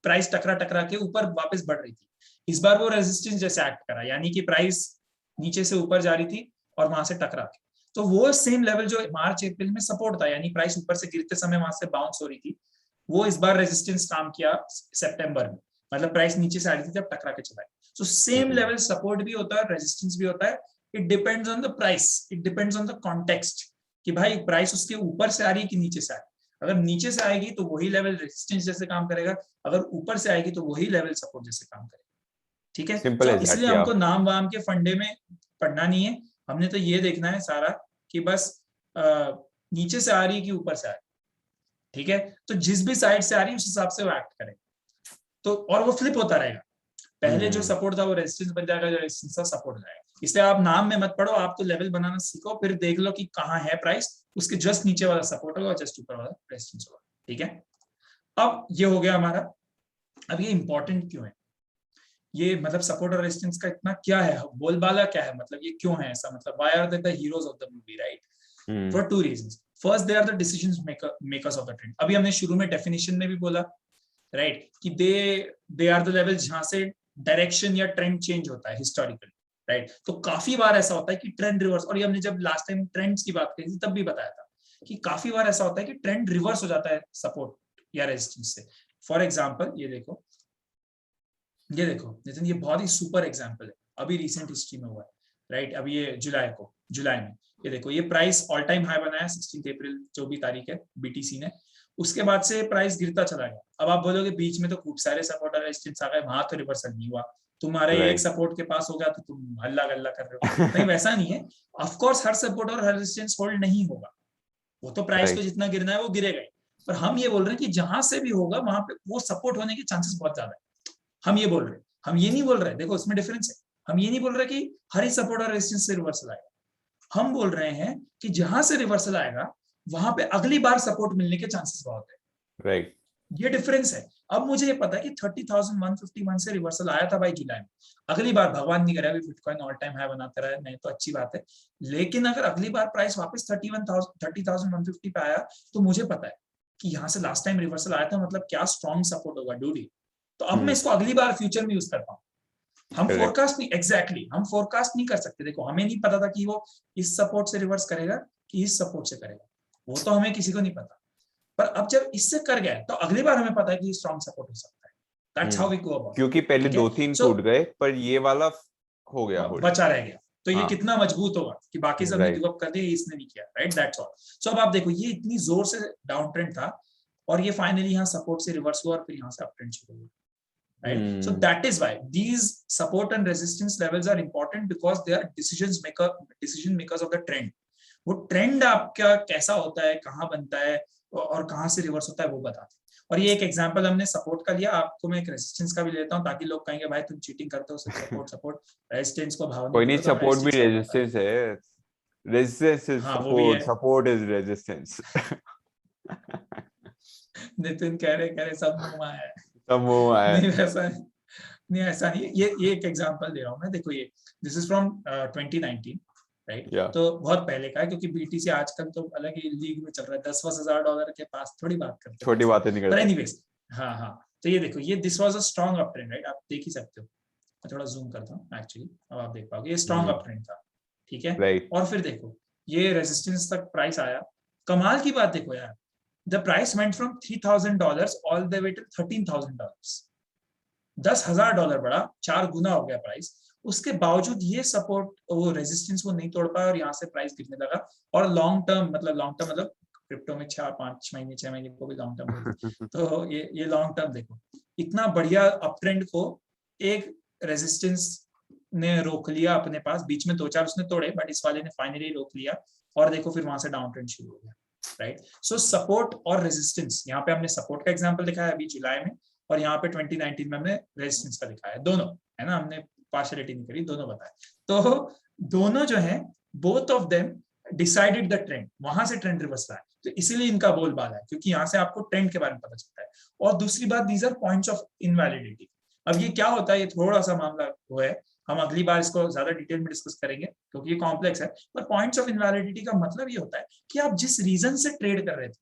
प्राइस टकरा के ऊपर वापस बढ़ रही थी, इस बार वो रेजिस्टेंस जैसे एक्ट करा, यानी कि प्राइस नीचे से ऊपर जा रही थी और वहां से टकरा के, तो वो सेम लेवल जो मार्च अप्रैल में सपोर्ट था, यानी प्राइस ऊपर से गिरते समय वहां से बाउंस हो रही थी, वो इस बार रेजिस्टेंस काम किया सितंबर में। मतलब प्राइस नीचे से आ रही थी तब टकरा के चला गया। सो सेम लेवल सपोर्ट भी होता है, रेजिस्टेंस भी होता है। It depends on the price, it depends on the context कि भाई प्राइस उसके ऊपर से आ रही है कि नीचे से आ रही है। अगर नीचे से आएगी तो वही लेवल रेजिस्टेंस जैसे काम करेगा, अगर ऊपर से आएगी तो वही लेवल सपोर्ट जैसे काम करेगा। ठीक है, तो इसलिए हमको नाम वाम के फंडे में पढ़ना नहीं है, हमने तो ये देखना है सारा कि बस नीचे से आ रही है कि ऊपर से आ रही है। ठीक है, तो जिस भी साइड से आ रही है उस हिसाब से वो एक्ट करेगा, तो और वो फ्लिप होता रहेगा। पहले जो सपोर्ट था वो रेजिस्टेंस बन जाएगा, जो रेजिस्टेंस था सपोर्ट हो जाएगा। इसलिए आप नाम में मत पढ़ो, आप तो लेवल बनाना सीखो, फिर देख लो कि कहाँ है प्राइस, उसके जस्ट नीचे वाला सपोर्ट होगा, जस्ट ऊपर वाला रेजिस्टेंस होगा। ठीक है, अब ये हो गया हमारा। अब ये इंपॉर्टेंट क्यों है, ये मतलब सपोर्ट और रेजिस्टेंस का इतना क्या है, बोलबाला क्या है, मतलब ये क्यों है ऐसा, मतलब why are they the heroes of the movie, right? For two reasons. First, they are the decision makers of the trend. अभी हमने शुरू में डेफिनेशन में भी बोला, राइट, कि दे आर द लेवल जहां से डायरेक्शन या ट्रेंड चेंज होता है हिस्टोरिकली, राइट? तो काफी बार ऐसा होता है कि ट्रेंड रिवर्स, और ये हमने जब लास्ट टाइम ट्रेंड्स की बात करी थी तब भी बताया था कि काफी बार ऐसा होता है कि ट्रेंड रिवर्स हो जाता है सपोर्ट या रेजिस्टेंस से। फॉर एग्जांपल ये देखो नितिन, ये बहुत ही सुपर एग्जांपल है, अभी रिसेंट हिस्ट्री में हुआ है, राइट? अभी ये जुलाई में ये देखो, ये प्राइस ऑल टाइम हाई बनाया 16 अप्रैल जो भी तारीख है बीटीसी ने, उसके बाद से प्राइस गिरता चला गया। अब आप बोलोगे बीच में तो खूब सारे सपोर्ट और रेजिस्टेंस आ गए, वहां तो रिवर्सल नहीं हुआ, तुम्हारे एक सपोर्ट के पास हो गया तो तुम हल्ला गल्ला कर रहे हो। नहीं, वैसा नहीं है। ऑफ कोर्स हर सपोर्ट और हर रेजिस्टेंस होल्ड नहीं होगा, वो तो प्राइस को जितना गिरना है वो गिरेगा ही, पर हम ये बोल रहे हैं कि जहां से भी होगा वहां पे वो सपोर्ट होने के चांसेस बहुत ज्यादा है। हम ये बोल रहे हैं, हम ये नहीं बोल रहे, देखो इसमें डिफरेंस है, हम ये नहीं बोल रहे कि हर ही सपोर्ट और रेजिस्टेंस से रिवर्सल आएगा, हम बोल रहे हैं कि जहां से रिवर्सल आएगा वहां पे अगली बार सपोर्ट मिलने के चांसेस बहुत है, राइट? ये डिफरेंस है। अब मुझे ये पता है कि 30,151 से रिवर्सल आया था भाई जुलाई में, अगली बार भगवान नहीं करे अभी बिटकॉइन ऑल टाइम हाई बनाते रहे, नहीं तो अच्छी बात है, लेकिन अगर अगली बार प्राइस वापस 30,150 पे आया तो मुझे पता है कि यहाँ से लास्ट टाइम रिवर्सल आया था, मतलब क्या स्ट्रॉन्ग सपोर्ट होगा डूडी। तो अब मैं इसको अगली बार फ्यूचर में यूज कर पाऊँ। हम फोरकास्ट नहीं, एग्जैक्टली हम फोरकास्ट नहीं कर सकते। देखो हमें नहीं पता था कि वो इस सपोर्ट से रिवर्स करेगा कि इस सपोर्ट से करेगा, वो तो हमें किसी को नहीं पता, पर अब जब इससे कर गया तो अगली बार हमें पता है कि स्ट्रॉन्ग सपोर्ट हो सकता है। That's how we go about, क्योंकि पहले 2-3 टूट गए पर ये वाला हो गया, बचा रह गया, तो ये कितना मजबूत होगा कि बाकी सब ने गिव अप कर दिया, इसने नहीं किया, राइट? That's all. सो अब आप देखो ये इतनी जोर से डाउन ट्रेंड था और ये फाइनली यहाँ सपोर्ट से रिवर्स हुआ और फिर यहाँ से अप ट्रेंड शुरू हुआ, right? So that is why these support and resistance levels are important, because they are decision makers of the trend. वो ट्रेंड आपका कैसा होता है, कहाँ बनता है और कहाँ से रिवर्स होता है वो बताते हैं। और ये एक एग्जांपल हमने सपोर्ट का लिया, आपको मैं एक रेजिस्टेंस का भी लेता हूँ ताकि लोग कहेंगे भाई तुम चीटिंग करते हो, सपोर्ट रेजिस्टेंस को भाव कोई नहीं, सपोर्ट भी रेजिस्टेंस है, resistance is support, support is resistance. Nitin कह रहे सब मुंह है, नहीं ऐसा नहीं। ये एक एग्जांपल दे रहा हूँ मैं, देखो ये दिस इज फ्रॉम 2019, राइट? तो बहुत पहले का है, क्योंकि बीटीसी आजकल तो अलग ही लीग में चल रहा है, $10,000 के पास थोड़ी बात करते हैं, छोटी बातें नहीं करते। एनीवेज, हाँ, तो ये देखो, ये this was a strong up trend, right? आप देख ही सकते हो, मैं थोड़ा जूम करता हूँ एक्चुअली, अब आप देख पाओगे ये स्ट्रांग अप ट्रेंड था, ठीक है? और फिर देखो ये रेजिस्टेंस तक प्राइस आया। कमाल की बात देखो यार, the price went from $3,000 all the way to $13,000, $10,000 बढ़ा, 4 गुना हो गया प्राइस। उसके बावजूद ये सपोर्ट वो रेजिस्टेंस वो नहीं तोड़ पाया और यहाँ से प्राइस गिरने लगा। और लॉन्ग टर्म मतलब क्रिप्टो में 4-5 महीने 6 महीने को भी लॉन्ग टर्म बोलते हैं, तो ये लॉन्ग टर्म देखो, इतना बढ़िया अप ट्रेंड को एक रेजिस्टेंस ने रोक लिया अपने पास, बीच में 2-4 उसने तोड़े, बट इस वाले ने फाइनली रोक लिया और देखो फिर वहां से डाउन ट्रेंड शुरू हो गया, राइट? सो सपोर्ट और रेजिस्टेंस, यहाँ पे हमने सपोर्ट का एग्जांपल दिखाया अभी जुलाई में, और यहाँ पे 2019 में हमने रेजिस्टेंस का दिखाया, दोनों है ना, हमने पार्शियलिटी नहीं करी, दोनों बताया। तो दोनों जो है, both of them decided the trend, वहां से ट्रेंड रिवर्स रहा है, तो इसीलिए इनका बोलबाला है, क्योंकि यहाँ से आपको ट्रेंड के बारे में पता चलता है। और दूसरी बात, दीज आर पॉइंट्स ऑफ इनवैलिडिटी। अब ये क्या होता है, ये थोड़ा सा मामला वो है, हम अगली बार इसको ज्यादा डिटेल में डिस्कस करेंगे क्योंकि ये कॉम्प्लेक्स है। पर पॉइंट्स ऑफ इनवैलिडिटी का मतलब ये होता है कि आप जिस रीजन से ट्रेड कर रहे थे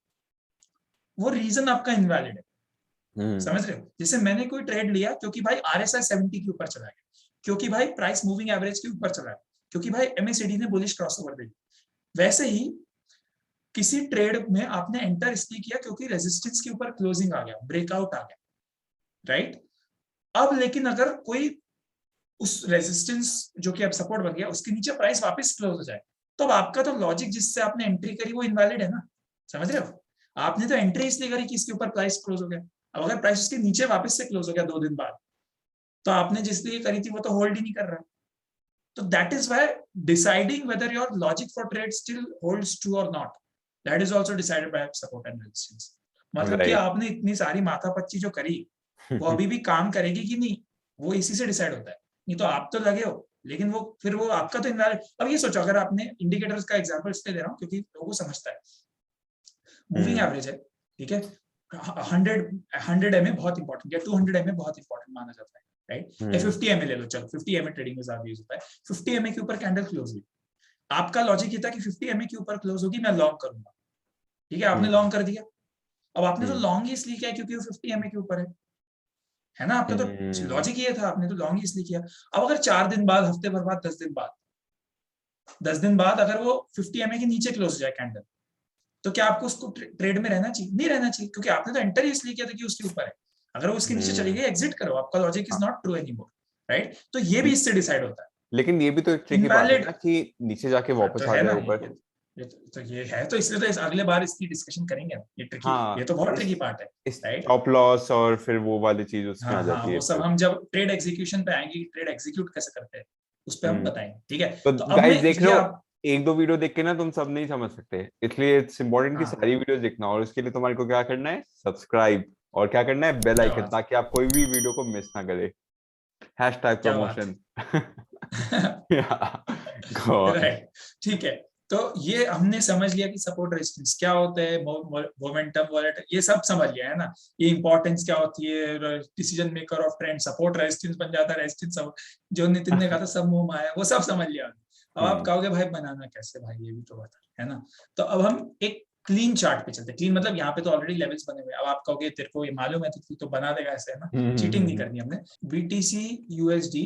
वो रीजन आपका इनवैलिड है, समझ रहे हो? जैसे मैंने कोई ट्रेड लिया क्योंकि भाई RSI 70 के ऊपर चला गया, क्योंकि भाई प्राइस मूविंग एवरेज के ऊपर चला गया, क्योंकि भाई MACD ने बुलिश क्रॉसओवर दे दिया। वैसे ही किसी ट्रेड में आपने एंटर इसलिए किया क्योंकि रेजिस्टेंस के ऊपर क्लोजिंग आ गया, ब्रेकआउट आ गया, राइट? अब लेकिन अगर कोई उस रेजिस्टेंस जो कि अब सपोर्ट बन गया उसके नीचे प्राइस वापस क्लोज हो जाए, तो अब आपका तो लॉजिक जिससे आपने एंट्री करी वो इनवैलिड है ना, समझ रहे हो? आपने तो एंट्री इसलिए करी कि इसके ऊपर प्राइस क्लोज हो गया, अब अगर प्राइस उसके नीचे वापस से क्लोज हो गया 2 दिन बाद, तो आपने जिसलिए करी थी वो तो होल्ड ही नहीं कर रहा। तो that is why deciding whether your logic for trade still holds true or not, that is also decided by support and resistance. मतलब कि आपने इतनी सारी माथापच्ची जो करी वो अभी भी काम करेगी कि नहीं, वो इसी से डिसाइड होता है। नहीं तो आप तो लगे हो, लेकिन वो फिर वो आपका तो इनवैलिड। अब ये सोचो, अगर आपने इंडिकेटर्स का एग्जांपल इसलिए दे रहा हूं क्योंकि लोगों को समझता है, मूविंग एवरेज है, ठीक है, 100 MA बहुत इंपॉर्टेंट या 200 MA बहुत इंपॉर्टेंट माना जाता है, राइट? या 50 MA ले लो, चलो 50 MA ट्रेडिंग में ज्यादा यूज होता है। 50 MA के ऊपर कैंडल क्लोज हुई, आपका लॉजिक ये था कि 50 MA के ऊपर क्लोज होगी, मैं लॉन्ग करूंगा, ठीक है, आपने लॉन्ग कर दिया। अब आपने तो लॉन्ग ही इसलिए किया क्योंकि वो 50 MA के ऊपर है ना, आपका तो लॉजिक ये था, आपने तो लॉन्ग ही इसलिए किया। अब अगर 4 दिन बाद, हफ्ते भर बाद, 10 दिन बाद अगर वो 50 MA के नीचे क्लोज हो जाए कैंडल, तो क्या आपको उसको ट्रेड में रहना चाहिए? नहीं रहना चाहिए, क्योंकि आपने तो एंटर इसलिए किया था कि उसके ऊपर है। अगर वो उसके नीचे चली गई, एग्जिट करो, आपका logic is not true anymore, right? तो ये भी इससे डिसाइड होता है। लेकिन ये भी तो एक ट्रिकी बात है ना कि नीचे जाके वापस आ जाए ऊपर। तो ये है, तो इसलिए तो अगले बार इसकी डिस्कशन करेंगे। ये ट्रिकी, हाँ, ये तो बहुत ट्रिकी पार्ट है, राइट? स्टॉप लॉस और फिर वो वाली चीज उसमें आ जाती है। वो सब हम जब ट्रेड एग्जीक्यूशन पे आएंगे, ट्रेड एग्जीक्यूट कैसे करते हैं उस पे हम बताएंगे, ठीक है? तो अब गाइस देख लो, 1-2 वीडियो देख के ना तुम सब नहीं समझ सकते, इसलिए इट्स इम्पोर्टेंट कि सारी वीडियोस देखना, और उसके लिए तुम्हारे को क्या करना है, सब्सक्राइब, और क्या करना है, बेल आइकन, ताकि आप कोई भी वीडियो को मिस ना करें। #प्रमोशन। राइट, ठीक है। तो ये हमने समझ लिया कि सपोर्ट रेजिस्टेंस क्या होता है, मोमेंटम, वॉलेटिलिटी, ये सब समझ लिया है ना। ये इंपॉर्टेंस क्या होती है, decision maker of trend, support resistance बन जाता है, रेजिस्टेंस जो नितिन ने कहा था सब मुंह माया, वो सब समझ लिया। अब आप कहोगे भाई बनाना कैसे, भाई ये भी तो बता, है ना? तो अब हम एक क्लीन चार्ट पे चलते हैं। क्लीन मतलब यहाँ पे तो ऑलरेडी लेवल्स बने हुए हैं। अब आप कहोगे तेरे को ये मालूम है तो बना देगा ऐसे, है ना? चीटिंग नहीं करनी हमने। BTC USD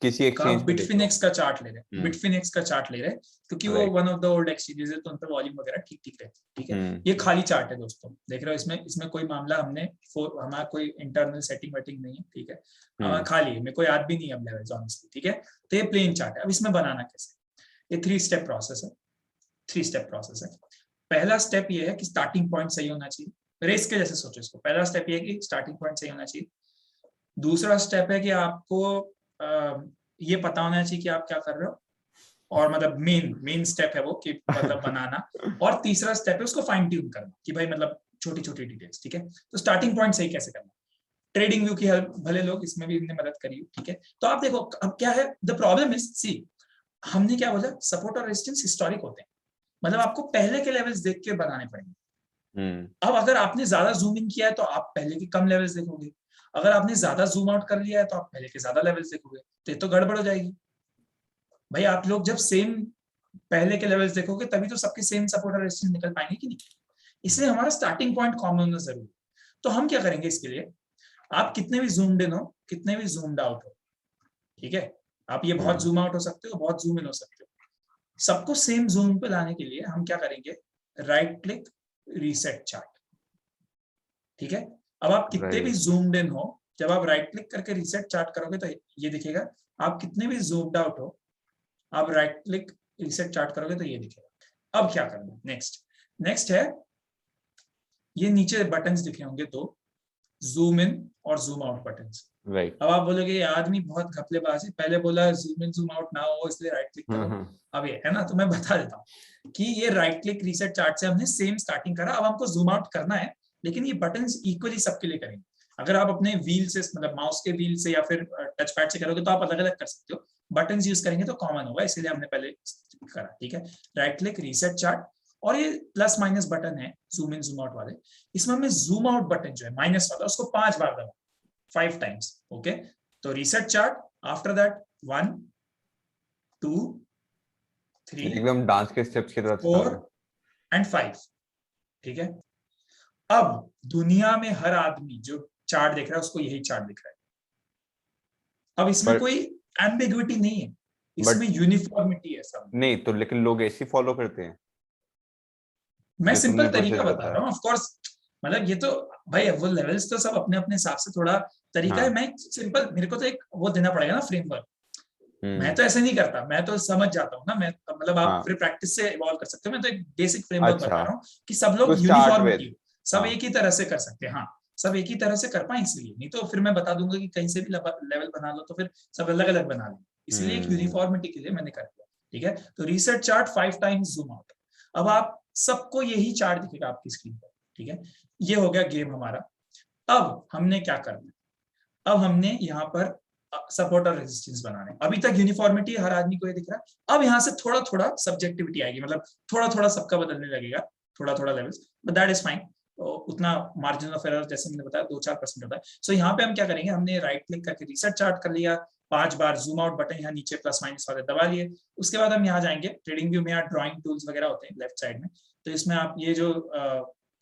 किसी एक्सचेंज पे बिटफिनेक्स का चार्ट ले रहे हैं, बिटफिनेक्स का चार्ट ले रहे हैं, क्योंकि वो one of the old exchanges है, तो उन पे वॉल्यूम वगैरह ठीक ठीक रहती है, ठीक है? ये खाली चार्ट है दोस्तों, देख रहे हो? इसमें कोई मामला हमने हमारा कोई इंटरनल सेटिंग वेटिंग नहीं है, ठीक है? खाली है, मेरे को याद भी नहीं है अब लेवल्स ऑनेस्टली, ठीक है? तो ये प्लेन चार्ट है। अब इसमें बनाना कैसे? ये 3 स्टेप प्रोसेस है, 3 स्टेप प्रोसेस है। पहला स्टेप ये है कि स्टार्टिंग पॉइंट सही होना चाहिए, रेस के जैसे सोचो इसको। पहला स्टेप ये है कि स्टार्टिंग पॉइंट सही होना चाहिए। दूसरा स्टेप है कि आपको ये पता होना चाहिए कि आप क्या कर रहे हो, और मतलब मेन स्टेप है वो कि मतलब बनाना। और तीसरा स्टेप है उसको फाइन ट्यून करना, कि भाई मतलब छोटी छोटी डिटेल्स, ठीक है? तो स्टार्टिंग पॉइंट सही कैसे करना, ट्रेडिंग व्यू की हेल्प भले लोग इसमें भी इनने मदद करी, ठीक है? तो आप देखो अब क्या है, द प्रॉब्लम इज, सी हमने क्या बोला, सपोर्ट और रेजिस्टेंस हिस्टोरिक होते हैं, मतलब आपको पहले के लेवल्स देख के बनाने पड़ेंगे। अब अगर आपने ज्यादा जूम इन किया है तो आप पहले के कम लेवल्स देखोगे, अगर आपने ज्यादा जूम आउट कर लिया है तो आप पहले के ज्यादा लेवल्स देखोगे, तो ये तो गड़बड़ हो जाएगी भाई। आप लोग जब सेम पहले के लेवल्स देखोगे तभी तो सबके सेम सपोर्ट और रेजिस्टेंस निकल पाएंगे कि नहीं? इसलिए हमारा स्टार्टिंग पॉइंट कॉमन होना जरूरी है। तो हम क्या करेंगे इसके लिए, आप कितने भी जूम्ड इन हो, कितने भी जूम्ड आउट हो, ठीक है? आप ये बहुत जूम आउट हो सकते हो, बहुत जूम इन हो सकते हो, सबको सेम जूम पे लाने के लिए हम क्या करेंगे, राइट क्लिक रीसेट चार्ट, ठीक है? अब आप कितने भी जूम्ड इन हो, जब आप राइट क्लिक करके रीसेट चार्ट करोगे तो ये दिखेगा। आप कितने भी जूम्ड आउट हो, आप राइट क्लिक रीसेट चार्ट करोगे तो ये दिखेगा। अब क्या करना, नेक्स्ट है, ये नीचे बटन्स दिखे होंगे 2, जूम इन और जूम आउट बटन्स, राइट? अब आप बोलोगे ये आदमी बहुत घपलेबाज है, पहले बोला जूम इन जूम आउट ना हो इसलिए राइट क्लिक करो। अब ये है ना, तो मैं बता देता हूँ कि ये राइट क्लिक रीसेट चार्ट से हमने सेम स्टार्टिंग करा, अब हमको जूम आउट करना है, लेकिन ये बटन्स इक्वली सबके लिए करेंगे। अगर आप अपने व्हील से, मतलब माउस के व्हील से या फिर टच पैड से करोगे तो आप अलग अलग कर सकते हो, बटन्स यूज करेंगे तो कॉमन होगा, इसलिए हमने पहले करा, ठीक है? राइट क्लिक रीसेट चार्ट, और ये प्लस माइनस बटन है जूम इन जूम आउट वाले, इसमें हमने जूम आउट बटन जो है माइनस वाला, उसको 5 बार दबा, 5 टाइम्स, ओके? तो रीसेट चार्ट, आफ्टर दैट 1 2 3 एकदम डांस के स्टेप्स की तरह 4 एंड 5, ठीक है? अब दुनिया में हर आदमी जो चार्ट देख रहा है उसको यही चार्ट दिख रहा है। अब इसमें कोई एम्बिग्विटी नहीं है, इसमें यूनिफॉर्मिटी है सब। नहीं तो लेकिन लोग ऐसे फॉलो करते हैं। मैं सिंपल तरीका बता रहा हूँ, ऑफ कोर्स, मतलब ये तो भाई वो लेवल्स तो सब अपने अपने हिसाब से थोड़ा तरीका है। मैं सिंपल, मेरे को तो एक वो देना पड़ेगा ना फ्रेमवर्क। मैं तो ऐसे नहीं करता, मैं तो समझ जाता हूँ ना, मैं मतलब आप फिर प्रैक्टिस से इवॉल्व कर सकते हो। मैं तो एक बेसिक फ्रेमवर्क बता रहा हूँ कि सब लोग यूनिफॉर्मिटी हो, सब एक ही तरह से कर सकते हैं। हाँ, सब एक ही तरह से कर पाए इसलिए, नहीं तो फिर मैं बता दूंगा कि कहीं से भी लेवल बना लो तो फिर सब अलग अलग बना लें, इसलिए एक यूनिफॉर्मिटी के लिए मैंने कर दिया। ठीक है, तो reset chart 5 times zoom out. अब आप सबको यही चार्ट दिखेगा आपकी स्क्रीन पर। ठीक है, ये हो गया गेम हमारा। अब हमने क्या करना है, अब हमने यहाँ पर सपोर्ट और रेजिस्टेंस बनाने। अभी तक यूनिफॉर्मिटी हर आदमी को ये दिख रहा है, अब यहाँ से थोड़ा थोड़ा सब्जेक्टिविटी आएगी, मतलब थोड़ा थोड़ा सबका बदलने लगेगा, थोड़ा थोड़ा levels, but that is fine. तो उतना मार्जिन ऑफ एरर जैसे मैंने बताया 2-4% होता है। सो यहाँ पे हम क्या करेंगे, हमने राइट क्लिक करके रीसेट चार्ट कर लिया, 5 बार जूम आउट बटन यहाँ नीचे प्लस माइनस वाले दबा लिए। उसके बाद हम यहाँ जाएंगे ट्रेडिंग व्यू में, यहाँ ड्रॉइंग टूल्स वगैरह होते हैं लेफ्ट साइड में, तो इसमें आप ये जो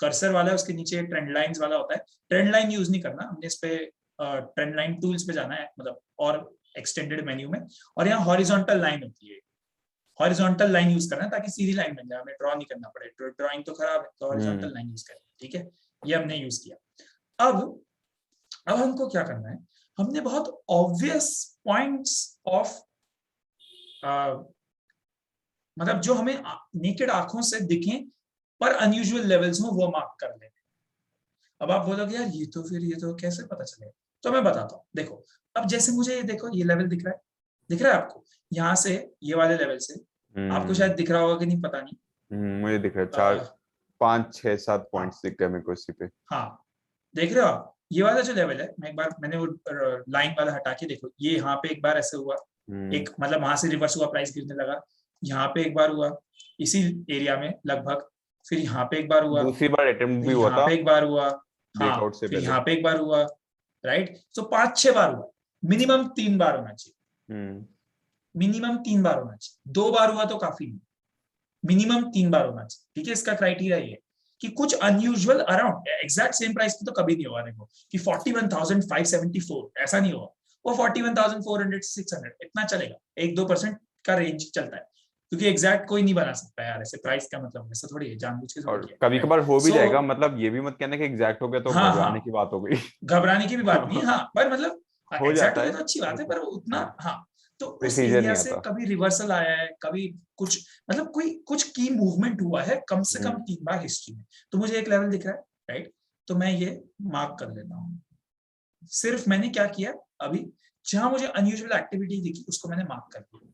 कर्सर वाला है उसके नीचे ट्रेंड लाइंस वाला होता है, ट्रेंड लाइन यूज नहीं करना हमने, इस पे ट्रेंड लाइन टूल्स पे जाना है, मतलब और एक्सटेंडेड मेन्यू में, और यहाँ हॉरिजॉन्टल लाइन होती है, हॉरिजॉन्टल लाइन यूज करना है ताकि सीधी लाइन बन जाए, हमें ड्रॉ नहीं करना पड़े, ड्राइंग तो खराब है, तो हॉरिजॉन्टल लाइन यूज करें। ठीक है, ये हमने यूज किया। अब हमको क्या करना है, हमने बहुत ऑब्वियस पॉइंट्स ऑफ मतलब जो हमें नेकेड आंखों से दिखें पर अनयूजुअल लेवल्स हो वो मार्क कर लें। अब आप बोलोगे यार ये तो कैसे पता चलेगा, तो मैं बताता हूँ। देखो, अब जैसे मुझे ये देखो, ये लेवल दिख रहा है आपको, यहाँ से ये वाले लेवल से आपको शायद दिख रहा होगा कि नहीं पता नहीं, मुझे दिख रहा है 4 5 6 7 पॉइंट्स दिख गए मेरे को इसी पे। हाँ, देख रहे हो आप, ये वाला जो लेवल है, मैंने वो लाइन वाला हटा के देखो, ये यहाँ पे एक बार ऐसे हुआ, एक मतलब वहां से रिवर्स हुआ, प्राइस गिरने लगा, यहाँ पे एक बार हुआ इसी एरिया में लगभग, फिर यहाँ पे एक बार हुआ, दूसरी बार अटेम्प्ट भी हुआ था, यहाँ पे एक बार हुआ, हाँ, फिर यहाँ पे एक बार हुआ, राइट। तो 5-6 बार हुआ, मिनिमम 3 बार होना चाहिए, मिनिमम 3 बार होना चाहिए, 2 बार हुआ तो काफी नहीं, मिनिमम 3 बार होना चाहिए। ठीक है, इसका क्राइटेरिया ये कि कुछ unusual around exact same price पे तो कभी नहीं होगा, देखो कि 41,574 ऐसा नहीं होगा, वो 41,400 600 इतना चलेगा, 1-2% का रेंज चलता है, क्योंकि एग्जैक्ट कोई नहीं बना सकता यार ऐसे प्राइस का, मतलब ऐसा थोड़ी है, जानबूझ के थोड़ी है, कभी कभार हो भी जाएगा, मतलब ये भी मत कहना कि एग्जैक्ट हो गया तो घबराने की बात हो गई, घबराने की भी बात नहीं, हाँ, पर मतलब हो जाता है तो अच्छी बात है, पर उतना हाँ, तो उस एरिया से कभी रिवर्सल आया है, कभी कुछ मतलब कोई कुछ की मूवमेंट हुआ है कम से कम 3 बार हिस्ट्री में, तो मुझे एक लेवल दिख रहा है, राइट, तो मैं ये मार्क कर लेता हूँ। सिर्फ मैंने क्या किया, अभी जहां मुझे अनयूजुअल एक्टिविटी दिखी उसको मैंने मार्क कर दिया।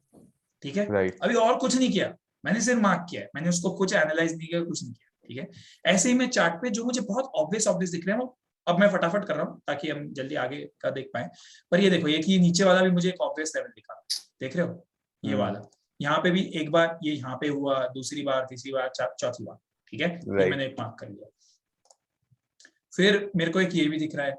ठीक है, अभी और कुछ नहीं किया, मैंने सिर्फ मार्क किया है, मैंने उसको कुछ एनालाइज नहीं किया, कुछ नहीं किया। ठीक है, ऐसे ही मैं चार्ट पे जो मुझे बहुत ऑब्वियस दिख रहे हैं वो अब मैं फटाफट कर रहा हूँ ताकि हम जल्दी आगे का देख पाए। पर ये देखो, ये नीचे वाला भी मुझे एक ऑब्वियस लेवल दिखा, देख रहे हो, ये वाला, यहाँ पे भी एक बार ये यहाँ पे हुआ, दूसरी बार, तीसरी बार, चौथी बार। ठीक है, ये मैंने एक मार्क कर लिया। फिर मेरे को एक ये भी दिख रहा है,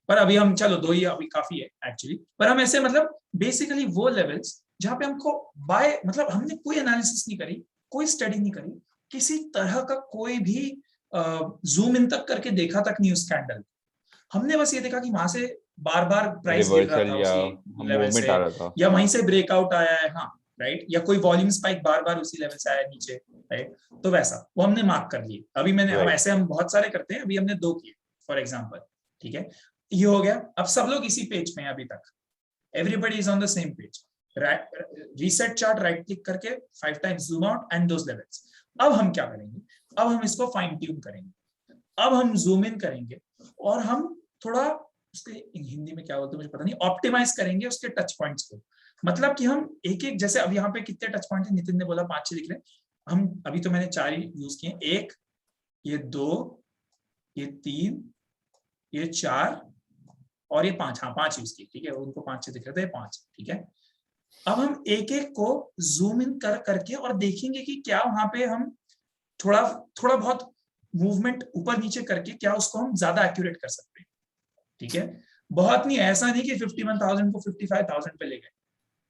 पर अभी हम चलो 2 ही अभी काफी है एक्चुअली, पर हम ऐसे मतलब बेसिकली वो लेवल्स जहां पे हमको बाय मतलब हमने कोई एनालिसिस नहीं करी, कोई स्टडी नहीं करी, किसी तरह का कोई भी जूम इन तक करके देखा तक नहीं उस कैंडल, हमने बस ये देखा कि वहां से बार बार प्राइस गिर रहा था उसी लेवल से, या वहीं से ब्रेकआउट आया है, हाँ राइट, या कोई वॉल्यूम स्पाइक बार बार उसी लेवल से आया नीचे, राइट, तो वैसा वो हमने मार्क कर लिए। अभी मैंने अब ऐसे हम बहुत सारे करते हैं, अभी हमने 2 किए फॉर एग्जाम्पल। ठीक है, ये हो गया, अब सब लोग इसी पेज पे हैं अभी तक, everybody is on the same page, reset chart right click करके 5 times zoom out and those levels. अब हम क्या करेंगे, अब हम इसको फाइन ट्यून करेंगे, अब हम जूम इन करेंगे और हम थोड़ा उसके हिंदी में क्या बोलते हैं मुझे पता नहीं, ऑप्टिमाइज करेंगे उसके टच पॉइंट्स को, मतलब कि हम एक एक, जैसे अब यहाँ पे कितने टच पॉइंट है, नितिन ने बोला 5-6 दिख रहे हैं, हम अभी तो मैंने 4 ही यूज किए, 1, ये 2, ये 3, ये 4 और ये 5, हाँ 5 यूज किए। ठीक है, उनको 5-6 दिख रहे थे, 5। ठीक है, अब हम एक एक को जूम इन करके और देखेंगे कि क्या वहां पे हम थोड़ा बहुत मूवमेंट ऊपर नीचे करके क्या उसको हम ज्यादा एक्यूरेट कर सकते हैं। ठीक है, बहुत नहीं, ऐसा नहीं कि 51,000 को 55,000 पे ले गए,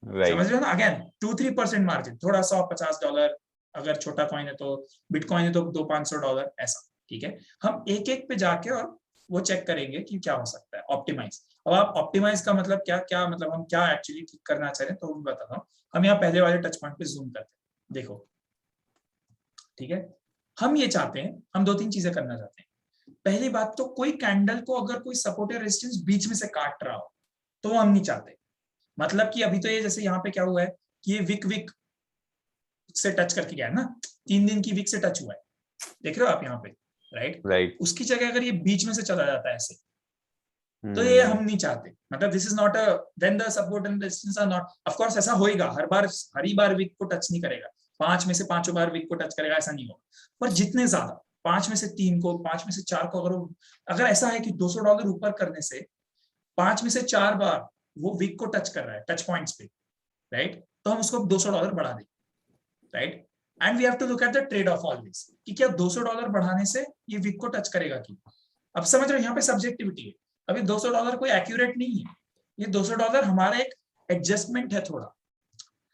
समझ रहे हो ना, अगेन 2-3% मार्जिन, थोड़ा $100-50, अगर छोटा कॉइन है तो, बिटकॉइन है तो $200-500 ऐसा। ठीक है, हम एक एक पे जाके और वो चेक करेंगे कि क्या हो सकता है ऑप्टिमाइज। अब आप ऑप्टिमाइज का मतलब क्या मतलब हम क्या एक्चुअली ठीक करना चाह रहे हैं, तो वो भी बताता हूँ। हम यहाँ पहले वाले टच पॉइंट पे जूम करते हैं, देखो। ठीक है, हम ये चाहते हैं, हम 2-3 चीजें करना चाहते हैं। पहली बात तो कोई कैंडल को अगर कोई सपोर्ट या रेजिस्टेंस बीच में से काट रहा हो तो वो हम नहीं चाहते। मतलब कि अभी तो ये जैसे यहाँ पे क्या हुआ है कि ये विक से टच करके गया है ना, 3 दिन की विक से टच हुआ है, देख रहे हो आप यहाँ पे, राइट। उसकी जगह अगर ये बीच में से चला जाता है ऐसे, तो ये हम नहीं चाहते। मतलब this is not a when the support and resistance R not, of course ऐसा होएगा, हर ही बार विक को टच नहीं करेगा, 5 में से 5 बार विक को टच करेगा ऐसा नहीं होगा, पर जितने ज्यादा 5 में से 3 को, 5 में से 4 को, अगर ऐसा है कि $200 ऊपर करने से 5 में से 4 बार वो विक को टच कर रहा है, टच पॉइंट्स पे, राइट, तो हम उसको $200 बढ़ा दें, right. And we have to look at the trade off always कि क्या $200 बढ़ाने से ये विक को टच करेगा कि, अब समझ रहे हो यहाँ पे सब्जेक्टिविटी है। अभी $200 कोई एक्यूरेट नहीं है, ये $200 हमारा एक एडजस्टमेंट है थोड़ा,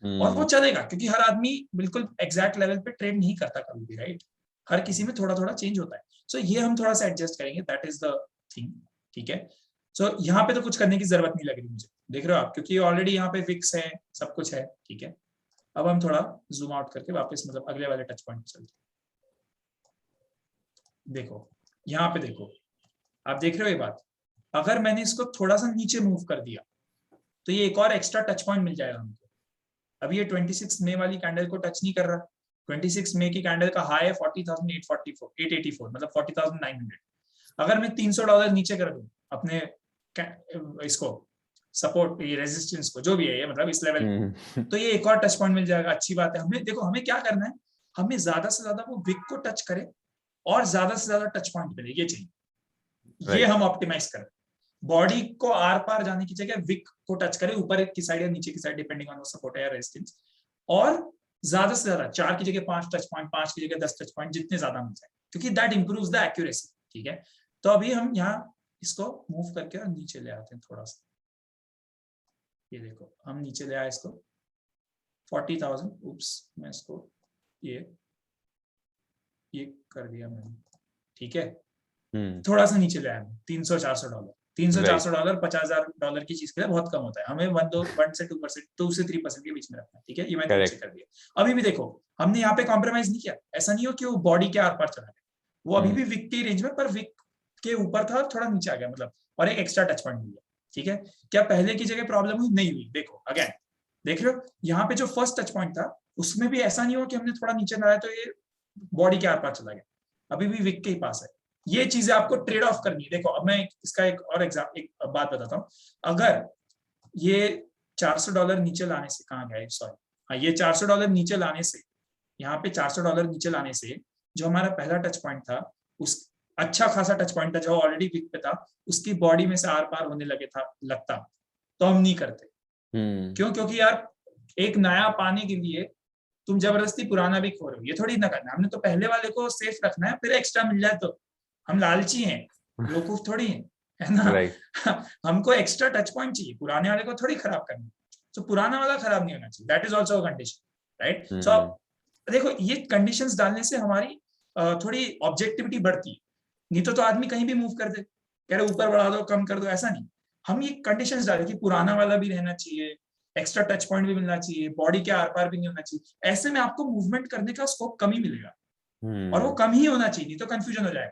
और वो चलेगा क्योंकि हर आदमी बिल्कुल एग्जैक्ट लेवल पे ट्रेड नहीं करता कभी भी, राइट, हर किसी में थोड़ा थोड़ा चेंज होता है। सो ये हम थोड़ा सा एडजस्ट करेंगे, दैट इज द थिंग, ठीक है। सो यहाँ पे तो कुछ करने की जरूरत नहीं लग रही मुझे, देख रहे हो आप, क्योंकि ऑलरेडी यहाँ पे फिक्स है, सब कुछ है, ठीक है। अब हम थोड़ा जूम आउट करके वापस मतलब अगले वाले टच पॉइंट पे चलते हैं। देखो यहाँ पे देखो, आप देख रहे हो ये बात, अगर मैंने इसको थोड़ा सा नीचे मूव कर दिया तो ये एक और एक्स्ट्रा टच पॉइंट मिल जाएगा हमको। अभी ये 26 मई वाली कैंडल को टच नहीं कर रहा, 26 मई की कैंडल का हाई है 40,884 मतलब 40,900। अगर मैं $300 नीचे कर दूं अपने इसको सपोर्ट, ये रेजिस्टेंस को, जो भी है ये मतलब इस लेवल, तो ये एक और टच पॉइंट मिल जाएगा। अच्छी बात है। हमें देखो हमें क्या करना है, हमें ज्यादा से ज्यादा वो विक को टच करे और ज्यादा से ज्यादा टच पॉइंट मिले, ये चाहिए, ये हम ऑप्टिमाइज करें। बॉडी को आर पार जाने की जगह विक को टच करे, ऊपर की साइड या नीचे की साइड डिपेंडिंग ऑन सपोर्ट या रेजिस्टेंस, और ज्यादा से ज्यादा 4 की जगह 5 टच पॉइंट, 5 की जगह 10 टच पॉइंट, जितने ज्यादा मिल जाए, क्योंकि दैट इंप्रूव्स द एक्यूरेसी, ठीक है। तो अभी हम यहाँ इसको मूव करके और नीचे ले आते हैं थोड़ा सा, ये देखो हम नीचे ले आए इसको 40,000, उप्स मैं इसको ये कर दिया मैंने, ठीक है। थोड़ा सा नीचे ले आया $300-400, $300-400 $50,000 की चीज के लिए बहुत कम होता है, हमें 1 से 2%, 2 से 3% के बीच में रखना है, ठीक है। ये मैंने नीचे कर दिया। अभी भी देखो हमने यहाँ पे कॉम्प्रोमाइज नहीं किया, ऐसा नहीं हो कि वो बॉडी के आर पार चला गया, वो अभी भी विक के रेंज में, पर विक के ऊपर था, थोड़ा नीचे आ गया मतलब, और एक एक्स्ट्रा टच पॉइंट मिल गया, ठीक है। क्या पहले की जगह प्रॉब्लम हुई? नहीं हुई। देखो अगेन देख रहे हो, यहाँ पे जो फर्स्ट टच पॉइंट था उसमें भी ऐसा नहीं हुआ कि हमने थोड़ा नीचे लाया तो ये बॉडी के आर पार चला गया, अभी भी विक के ही पास है। ये चीजें आपको ट्रेड ऑफ करनी है। देखो अब मैं इसका एक और एक बात बताता हूँ, अगर ये $400 नीचे लाने से, कहाँ गया सॉरी, हाँ, ये $400 नीचे लाने से, यहाँ पे $400 नीचे लाने से जो हमारा पहला टच पॉइंट था, उस अच्छा खासा टच पॉइंट था जो ऑलरेडी विक पे था, उसकी बॉडी में से आर पार होने लगता तो हम नहीं करते। क्यों? क्योंकि यार एक नया पाने के लिए तुम जबरदस्ती पुराना भी खो रहे हो, ये थोड़ी ना करना। हमने तो पहले वाले को सेफ रखना है, फिर एक्स्ट्रा मिल जाए तो हम लालची हैं, बेवकूफ थोड़ी है ना। हमको एक्स्ट्रा टच पॉइंट चाहिए, पुराने वाले को थोड़ी खराब करना, तो पुराना वाला खराब नहीं होना चाहिए, that is also a condition, right. So देखो ये कंडीशंस डालने से हमारी थोड़ी ऑब्जेक्टिविटी बढ़ती है, नहीं तो आदमी कहीं भी मूव कर दे, कह रहे ऊपर बढ़ा दो कम कर दो, ऐसा नहीं। हम ये कंडीशंस डालें कि पुराना वाला भी रहना चाहिए, एक्स्ट्रा टच पॉइंट भी मिलना चाहिए, बॉडी के आर पार भी नहीं होना चाहिए, ऐसे में आपको मूवमेंट करने का स्कोप कम ही मिलेगा, और वो कम ही होना चाहिए, नहीं तो कंफ्यूजन हो जाएगा,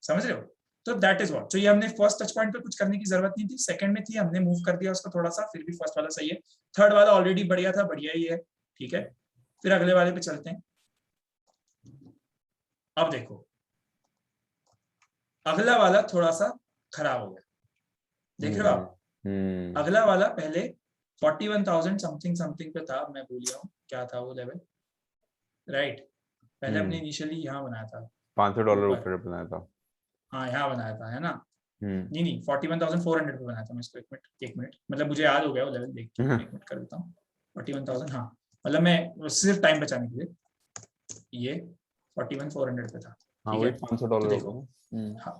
समझ रहे हो। तो दैट इज व्हाट। तो ये हमने फर्स्ट टच पॉइंट पे कुछ करने की जरूरत नहीं थी, सेकंड में थी, हमने मूव कर दिया उसको थोड़ा सा, फिर भी फर्स्ट वाला सही है, थर्ड वाला ऑलरेडी बढ़िया था, बढ़िया ही है, ठीक है। फिर अगले वाले पे चलते हैं। अब देखो अगला वाला थोड़ा सा खराब हो गया, देख रहे हो आप। अगला वाला पहले 41,000 समथिंग पे था, मैं भूल गया हूँ क्या था वो लेवल, राइट। पहले अपने इनिशियली यहाँ बनाया था $500 ऊपर बनाया था, हाँ यहाँ बनाया था, है ना। नहीं 41,400 पे बनाया था मैं इसको। एक मिनट मतलब मुझे याद हो गया वो लेवल, देख के एक मिनट कर देता हूँ। 41,000, हाँ मतलब मैं सिर्फ टाइम बचाने के लिए ये 41,400 पे था, हाँ वही $500 देखो।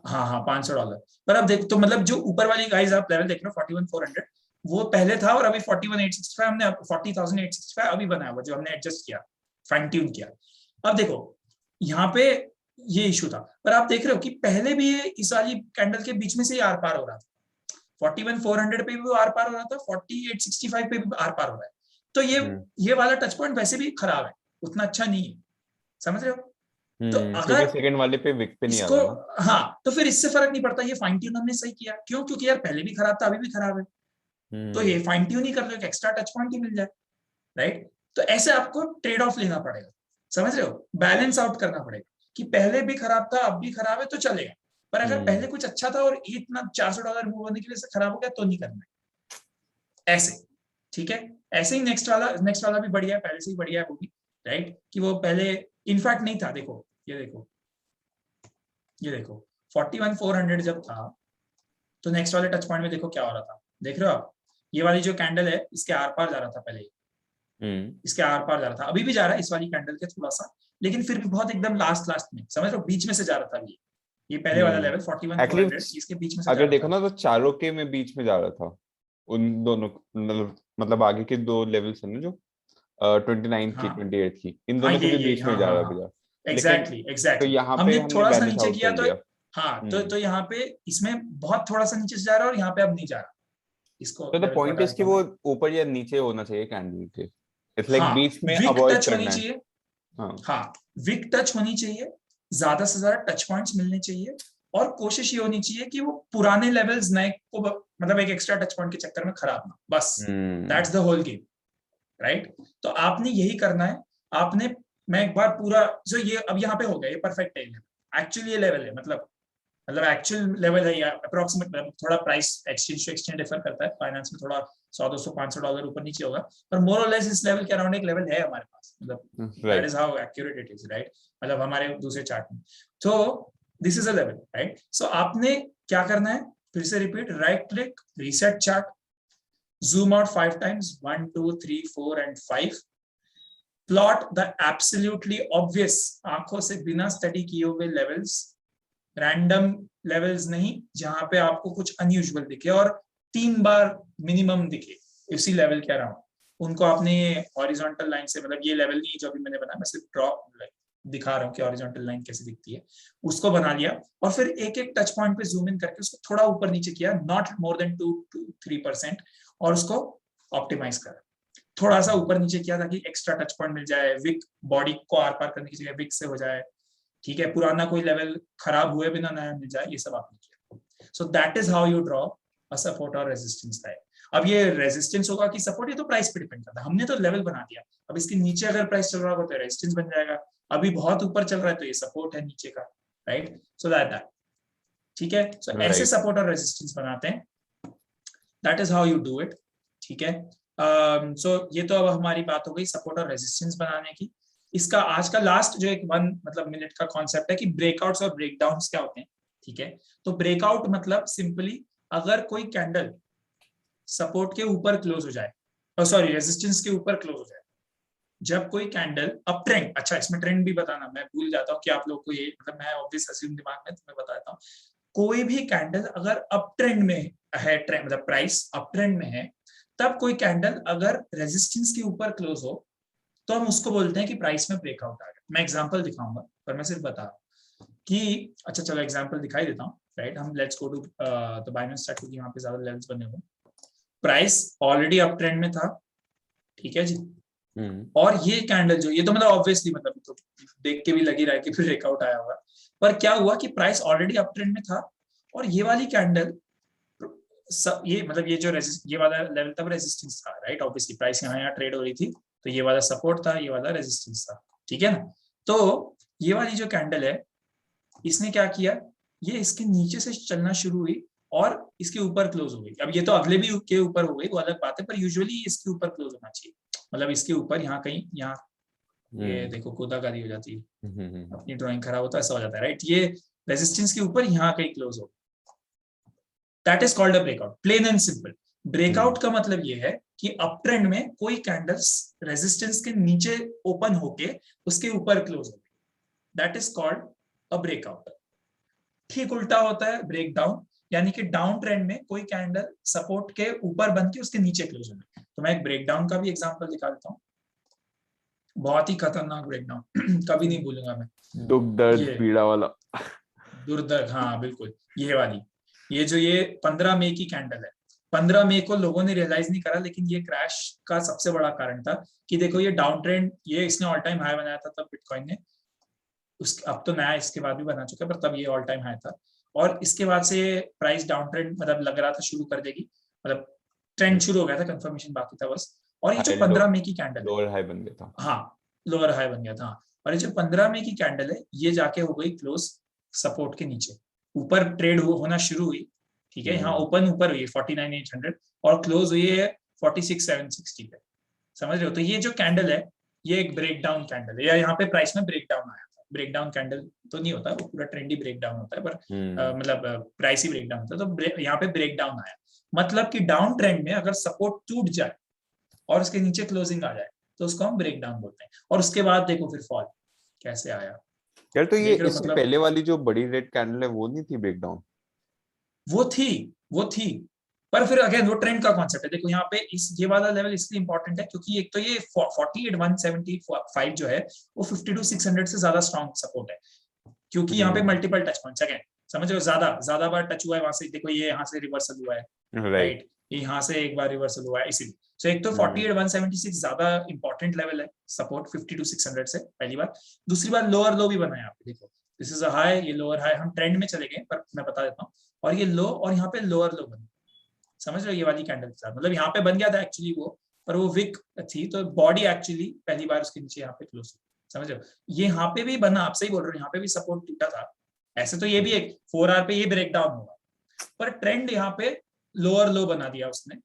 हाँ $500। पर अब देखो तो मतलब जो ऊपर वाली गाइस आप लेवल देख रहे हो 41,400, वो पहले था, और अभी 41,865 हमने 40,865 अभी बनाया हुआ, जो हमने एडजस्ट किया, फाइन ट्यून किया। अब देखो यहाँ पे ये इशू था, पर आप देख रहे हो कि पहले भी ये इस वाली कैंडल के बीच में से ही आर पार हो रहा था, 41,400 पे भी आर पार हो रहा था, 48,65 पे भी आर पार हो रहा है। तो ये वाला टच पॉइंट वैसे भी खराब है, उतना अच्छा नहीं है, समझ रहे हो। तो क्योंकि अगर सेकंड वाले पे विक पे नहीं इसको, आता ना। हाँ, तो फिर इससे फर्क नहीं पड़ता, ये फाइन ट्यून हमने सही किया, क्यों? क्योंकि यार पहले भी खराब था, अभी भी खराब है, तो ये फाइन ट्यून ही कर लो, एक एक्स्ट्रा टच पॉइंट ही मिल जाए, राइट? तो ऐसे आपको ट्रेड ऑफ लेना पड़ेगा, समझ रहे हो? बैलेंस आउट करना पड़ेगा कि पहले भी खराब था, अब भी खराब है तो चलेगा, पर अगर पहले कुछ अच्छा था और इतना $400 मूव होने के लिए से खराब हो गया तो नहीं करना है, ऐसे, ठीक है? ऐसे ही नेक्स्ट वाला भी बढ़िया है, पहले से ही बढ़िया है वो भी, राइट? कि वो पहले इनफैक्ट नहीं था, देखो ये देखो 41,400 जब था तो नेक्स्ट वाले टच पॉइंट में देखो क्या हो रहा था, देख रहे हो आप? ये वाली जो कैंडल है इसके आर पार जा रहा था पहले, इसके आर पार जा रहा था, अभी भी जा रहा है इस वाली कैंडल के थोड़ा सा, लेकिन फिर भी बहुत एकदम लास्ट में, समझ रहे हो? बीच में से जा रहा था ये पहले वाला लेवल 41,400 इसके बीच में से अगर देखो ना तो चारों के में बीच में जा रहा था, उन दोनों मतलब आगे के दो लेवल्स है ना जो 29 की 28 की, इन दोनों के बीच में जा रहा है। एग्जैक्टली तो यहाँ पे हमने थोड़ा सा बैलेंस नीचे आउट किया कर तो लिया। हाँ, तो यहाँ पे इसमें बहुत थोड़ा सा नीचे से जा रहा है और यहाँ पे अब नहीं जा रहा, इसको तो द पॉइंट इज कि वो ऊपर या नीचे होना चाहिए कैंडल के, इट्स लाइक हाँ, बीच में विक अवॉइड टच होनी करना है। चाहिए, हाँ, विक टच होनी चाहिए, ज्यादा से ज्यादा टच पॉइंट्स मिलने चाहिए, और कोशिश ये होनी चाहिए कि वो पुराने लेवल्स नए को मतलब एक एक्स्ट्रा टच पॉइंट के चक्कर में खराब ना, बस that's the whole game, right? तो आपने यही करना है। आपने, मैं एक बार पूरा जो ये अब यहाँ पे हो गया, ये परफेक्ट है, एक्चुअली ये लेवल है, मतलब एक्चुअल लेवल है या अप्रोक्सीमेट, थोड़ा price exchange to exchange differ करता है, फाइनेंस में थोड़ा $100-200-500 ऊपर नीचे होगा, पर मोर और लेस इस लेवल के अराउंड एक लेवल है हमारे पास, मतलब that is how accurate it is, right? मतलब हमारे दूसरे चार्ट में, तो this is a level, right? So आपने क्या करना है, फिर से repeat, right click, reset chart, zoom out 5 times, 1 2 3 4 and 5, plot the absolutely obvious, आंखों से बिना स्टडी किए हुए लेवल्स, रैंडम लेवल्स नहीं, जहां पे आपको कुछ अनयूजुअल दिखे और 3 बार मिनिमम दिखे इसी लेवल के अराउंड, उनको आपने हॉरिजॉन्टल लाइन से, मतलब ये लेवल नहीं जो अभी मैंने बनाया, मैं सिर्फ ड्रॉ दिखा रहा हूँ कि हॉरिजॉन्टल लाइन कैसे दिखती है, उसको बना लिया, और फिर एक एक टच पॉइंट पे जूम इन करके उसको थोड़ा ऊपर नीचे किया, नॉट मोर देन 2-3%, और उसको ऑप्टिमाइज करा, थोड़ा सा ऊपर नीचे किया ताकि एक्स्ट्रा टच पॉइंट मिल जाए, विक बॉडी को आर पार करने की जगह विक से हो जाए, ठीक है? पुराना कोई लेवल खराब हुए बिना नया मिल जाए, ये सब आपने किया। सो that is how you draw a support और रेजिस्टेंस लाइन। अब ये रेजिस्टेंस होगा कि सपोर्ट, ये तो प्राइस पे डिपेंड करता है, हमने तो लेवल बना दिया, अब इसके नीचे अगर प्राइस चल रहा होगा तो रेजिस्टेंस बन जाएगा, अभी बहुत ऊपर चल रहा है तो ये सपोर्ट है नीचे का, राइट? सो दैट, ठीक है? सो ऐसे सपोर्ट और रेजिस्टेंस बनाते हैं, that is how you do it, ठीक है? सो ये तो अब हमारी बात हो गई सपोर्ट और रेजिस्टेंस बनाने की। इसका आज का लास्ट जो एक 1 मिनट का कॉन्सेप्ट है कि ब्रेकआउट्स और ब्रेकडाउन्स क्या होते हैं, ठीक है? तो ब्रेकआउट मतलब सिंपली अगर कोई कैंडल सपोर्ट के ऊपर क्लोज हो जाए, सॉरी रेजिस्टेंस के ऊपर क्लोज हो जाए, जब कोई कैंडल अप ट्रेंड, अच्छा इसमें ट्रेंड भी बताना मैं भूल जाता हूँ कि आप लोग को ये, मतलब मैं ऑब्वियस अज्यूम दिमाग में तुम्हें बताता हूँ, कोई भी कैंडल अगर अप ट्रेंड में है, ट्रेंड मतलब प्राइस अप ट्रेंड में है, तब कोई कैंडल अगर रेजिस्टेंस के ऊपर क्लोज हो तो हम उसको बोलते हैं कि प्राइस में ब्रेकआउट आ गया। मैं एग्जांपल दिखाऊंगा, पर मैं सिर्फ बता रहा हूँ कि, अच्छा चलो एग्जांपल दिखाई देता हूँ, राइट? हम let's go to the Binance chart, क्योंकि यहाँ पे ज्यादा लेवल्स बने हुए, प्राइस ऑलरेडी अप ट्रेंड में था, ठीक है जी? और ये कैंडल जो, ये तो मतलब ऑब्वियसली मतलब तो देख के भी लगी रहा है कि फिर ब्रेकआउट आया होगा, पर क्या हुआ कि प्राइस ऑलरेडी अप ट्रेंड में था और ये वाली कैंडल, ये मतलब ये जो ये वाला लेवल तब रेजिस्टेंस था, राइट? ऑब्वियसली प्राइस यहाँ ट्रेड हो रही थी, तो ये वाला सपोर्ट था, ये वाला रेजिस्टेंस था, ठीक है ना? तो ये वाली जो कैंडल है, इसने क्या किया, ये इसके नीचे से चलना शुरू हुई और इसके ऊपर क्लोज हो गई। अब ये तो अगले भी के ऊपर हो गई, वो अलग बात है, पर यूजुअली इसके ऊपर क्लोज होना चाहिए, मतलब इसके ऊपर यहाँ कहीं, यहाँ ये देखो कोदाकारी हो जाती है, अपनी ड्राइंग खराब होता है ऐसा हो जाता है, राइट? ये रेजिस्टेंस के ऊपर यहाँ कहीं क्लोज हो, that is called a breakout, plain and simple. Breakout का मतलब ये है कि अप ट्रेंड में कोई कैंडल्स रेजिस्टेंस के नीचे ओपन होके उसके ऊपर क्लोज हो गई, that is called a breakout. ठीक उल्टा होता है ब्रेकडाउन, यानी कि डाउन ट्रेंड में कोई कैंडल सपोर्ट के ऊपर बन के उसके नीचे क्लोज हो गई। तो मैं एक ब्रेकडाउन का भी एग्जांपल दिखा देता हूँ, बहुत ही खतरनाक ब्रेकडाउन, कभी नहीं भूलूंगा मैं, दुख दर्द पीड़ा वाला, दुर्दर्द, हाँ बिल्कुल, ये वाली, ये जो ये 15 मई की कैंडल है, 15 मई को लोगों ने रियलाइज नहीं करा, लेकिन ये क्रैश का सबसे बड़ा कारण था कि देखो ये डाउन ट्रेंड, ये इसने ऑल टाइम हाई बनाया था तब बिटकॉइन ने, अब तो नया इसके बाद भी बना चुका है, पर तब ये ऑल टाइम हाई था। और इसके बाद से प्राइस डाउन ट्रेंड मतलब लग रहा था शुरू कर देगी, मतलब ट्रेंड शुरू हो गया था, कंफर्मेशन बाकी था बस। और ये जो 15 मई की कैंडल है, लोअर हाई बन गया था। हाँ, लोअर हाई बन गया था। और ये जो 15 मई की कैंडल है, ये जाके हो गई क्लोज सपोर्ट के नीचे, ऊपर ट्रेड होना शुरू हुई, ठीक है। यहाँ ओपन ऊपर हुई 49,800 और क्लोज हुई है 46,760 पे, समझ रहे हो। तो ये जो कैंडल है, ये एक ब्रेकडाउन कैंडल है, या यहाँ पे प्राइस में ब्रेकडाउन आया था। ब्रेकडाउन कैंडल तो नहीं होता, वो पूरा ट्रेंडी ब्रेकडाउन होता है, पर मतलब प्राइस ही ब्रेकडाउन होता है। तो यहाँ पे ब्रेकडाउन आया, मतलब कि डाउन ट्रेंड में अगर सपोर्ट टूट जाए और उसके नीचे क्लोजिंग आ जाए तो उसको हम ब्रेकडाउन बोलते हैं। और उसके बाद देखो फिर फॉल कैसे आया यार। तो ये इससे मतलब पहले वाली जो बड़ी रेड कैंडल है वो नहीं थी ब्रेकडाउन? वो थी, पर फिर अगेन वो ट्रेंड का कॉन्सेप्ट है। देखो यहाँ पे ये वाला लेवल इसलिए इंपॉर्टेंट है क्योंकि एक तो ये 48,175 जो है वो 52,600 से ज्यादा स्ट्रॉन्ग सपोर्ट है, क्योंकि यहाँ पे मल्टीपल टच पॉइंट्स, अगेन समझ रहे हो, ज्यादा बार टच हुआ है वहां से। देखो ये यहाँ से रिवर्सल हुआ है, राइट, यहाँ से एक बार रिवर्सल हुआ है, इसीलिए। सो एक तो 48,176 ज्यादा इंपॉर्टेंट लेवल है सपोर्ट 52,600 से, पहली बात। दूसरी बात, लोअर लो भी बना है यहाँ पे, देखो दिस इज अ हाई, ये लोअर हाई, हम ट्रेंड में चले गए पर मैं बता देता हूँ। और ये लो और यहाँ पे लोअर लो बना, समझ रहे हो, ये वाली कैंडल के साथ। मतलब यहाँ पे बन गया था एक्चुअली वो, पर वो विक थी, तो बॉडी एक्चुअली पहली बार उसके नीचे यहाँ पे क्लोज हुई, समझ रहे हो। ये यहाँ पे भी बना, आप सही बोल रहे हो, यहाँ पे भी सपोर्ट टूटा था। ऐसे तो ये भी एक 4 आवर पे ये ब्रेकडाउन होगा, पर ट्रेंड यहाँ पे लोअर लो बना दिया उसने,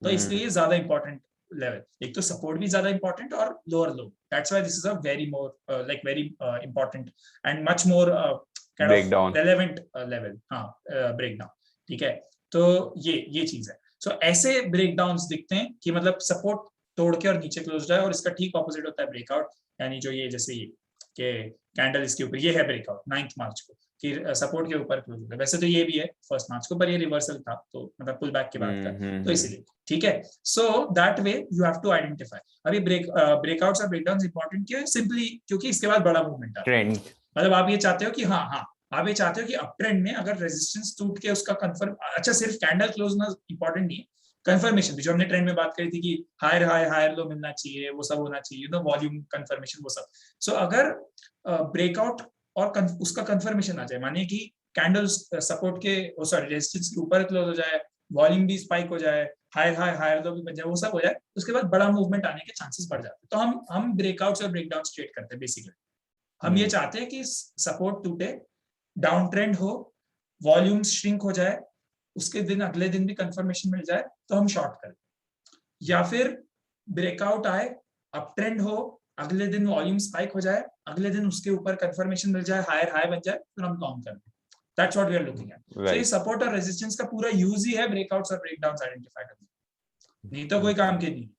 तो इसलिए ज्यादा इंपॉर्टेंट लेवल। एक तो सपोर्ट भी ज्यादा इंपॉर्टेंट और lower low, that's why this is a very more like very important and much more kind of relevant level. हाँ, ब्रेकडाउन, ठीक है। तो ये चीज है। सो ऐसे ब्रेकडाउन्स दिखते हैं कि मतलब सपोर्ट तोड़ के और नीचे क्लोज है, और इसका ठीक ऑपोजिट होता है ब्रेकआउट, यानी जो ये जैसे ये कि कैंडल इसके ऊपर, ये है ब्रेकआउट 9 मार्च को कि सपोर्ट के ऊपर क्लोज होता है। वैसे तो ये भी है 1 मार्च को, पर ये रिवर्सल था, तो मतलब पुल बैक के बाद का, तो इसीलिए, ठीक है। So that way you have to identify. अभी ब्रेकआउट्स और ब्रेकडाउन्स इंपॉर्टेंट क्यों है? सिंपली क्योंकि इसके बाद बड़ा मूवमेंट आता है। मतलब आप ये चाहते हो कि हाँ आप ये चाहते हो कि अप ट्रेंड में अगर रेजिस्टेंस टूट के उसका कंफर्म, अच्छा सिर्फ कैंडल क्लोज होना इंपॉर्टेंट नहीं है, कंफर्मेशन भी, जो हमने ट्रेंड में बात करी थी कि हायर हाई हायर लो मिलना चाहिए, वो सब होना चाहिए, वॉल्यूम कंफर्मेशन, वो सब। सो अगर ब्रेकआउट और उसका कंफर्मेशन आ जाए, मानिए कि कैंडल सपोर्ट के रेजिस्टेंस के ऊपर क्लोज हो जाए, वॉल्यूम भी स्पाइक हो जाए, हायर हाई हायर लो भी बन जाए, वो सब हो जाए, उसके बाद बड़ा मूवमेंट आने के चांसेस बढ़ जाते हैं। तो हम ब्रेकआउट्स और ब्रेकडाउन ट्रेड करते हैं बेसिकली। हम ये चाहते हैं कि सपोर्ट टूटे, डाउन ट्रेंड हो, वॉल्यूम श्रिंक हो जाए, उसके दिन अगले दिन भी कंफर्मेशन मिल जाए तो हम शॉर्ट करें, या फिर ब्रेकआउट आए, अप ट्रेंड हो, अगले दिन वॉल्यूम स्पाइक हो जाए, अगले दिन उसके ऊपर कंफर्मेशन मिल जाए, हायर हाई बन जाए, फिर हम लॉन्ग करें। That's what we are looking at. So ये सपोर्ट और रेजिस्टेंस का पूरा यूज ही है ब्रेकआउट्स और ब्रेकडाउन्स आइडेंटिफाई करने, नहीं तो कोई काम के नहीं,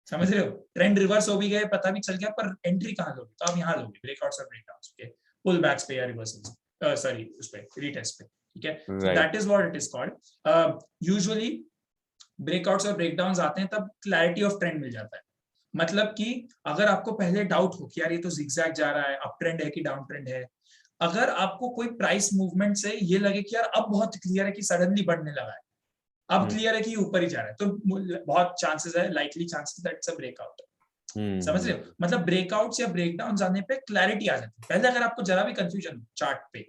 समझ रहे हो। ट्रेंड रिवर्स हो भी गए, पता भी चल गया, पर एंट्री कहाँ लोगे? तो आप यहाँ लोगे ब्रेकआउट्स और ब्रेकडाउन्स पे, पुल बैक्स पे या रिवर्सल्स, सॉरी उस पे, रीटेस्ट पे, ठीक है। That is what it is called. Usually breakouts और ब्रेकडाउन्स आते हैं तब क्लैरिटी ऑफ ट्रेंड मिल जाता है। मतलब कि अगर आपको पहले डाउट हो कि यार ये तो जिगजैग जा रहा है, अप ट्रेंड है कि डाउन ट्रेंड है, अगर आपको कोई प्राइस मूवमेंट से ये लगे कि यार अब बहुत क्लियर है कि सडनली बढ़ने लगा है, अब क्लियर है कि ऊपर ही जा रहा है, तो बहुत चांसेस है, likely chances that it's a breakout. समझ रहे हो, मतलब ब्रेकआउट्स या ब्रेकडाउन आने पे क्लैरिटी आ जाती है। पहले अगर आपको जरा भी कंफ्यूजन हो चार्ट पे,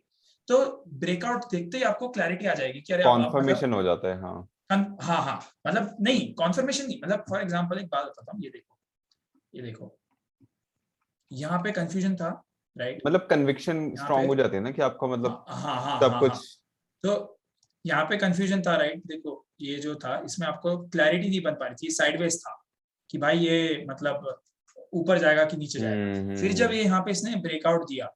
तो ब्रेकआउट देखते ही आपको क्लैरिटी आ जाएगी कि अरे कॉन्फर्मेशन हो जाता है। हाँ, मतलब नहीं कॉन्फर्मेशन नहीं, मतलब फॉर एग्जांपल एक बात बताता हूँ, ये देखो यहाँ पे कंफ्यूजन था, राइट, मतलब कन्विक्शन स्ट्रांग हो जाते हैं ना कि आपका मतलब सब कुछ। तो यहाँ पे कंफ्यूजन था, राइट, देखो ये जो था इसमें आपको क्लैरिटी नहीं बन पा रही थी, साइडवेज था कि भाई ये मतलब ऊपर जाएगा कि नीचे जाएगा। फिर जब ये यहाँ पे इसने ब्रेकआउट दिया,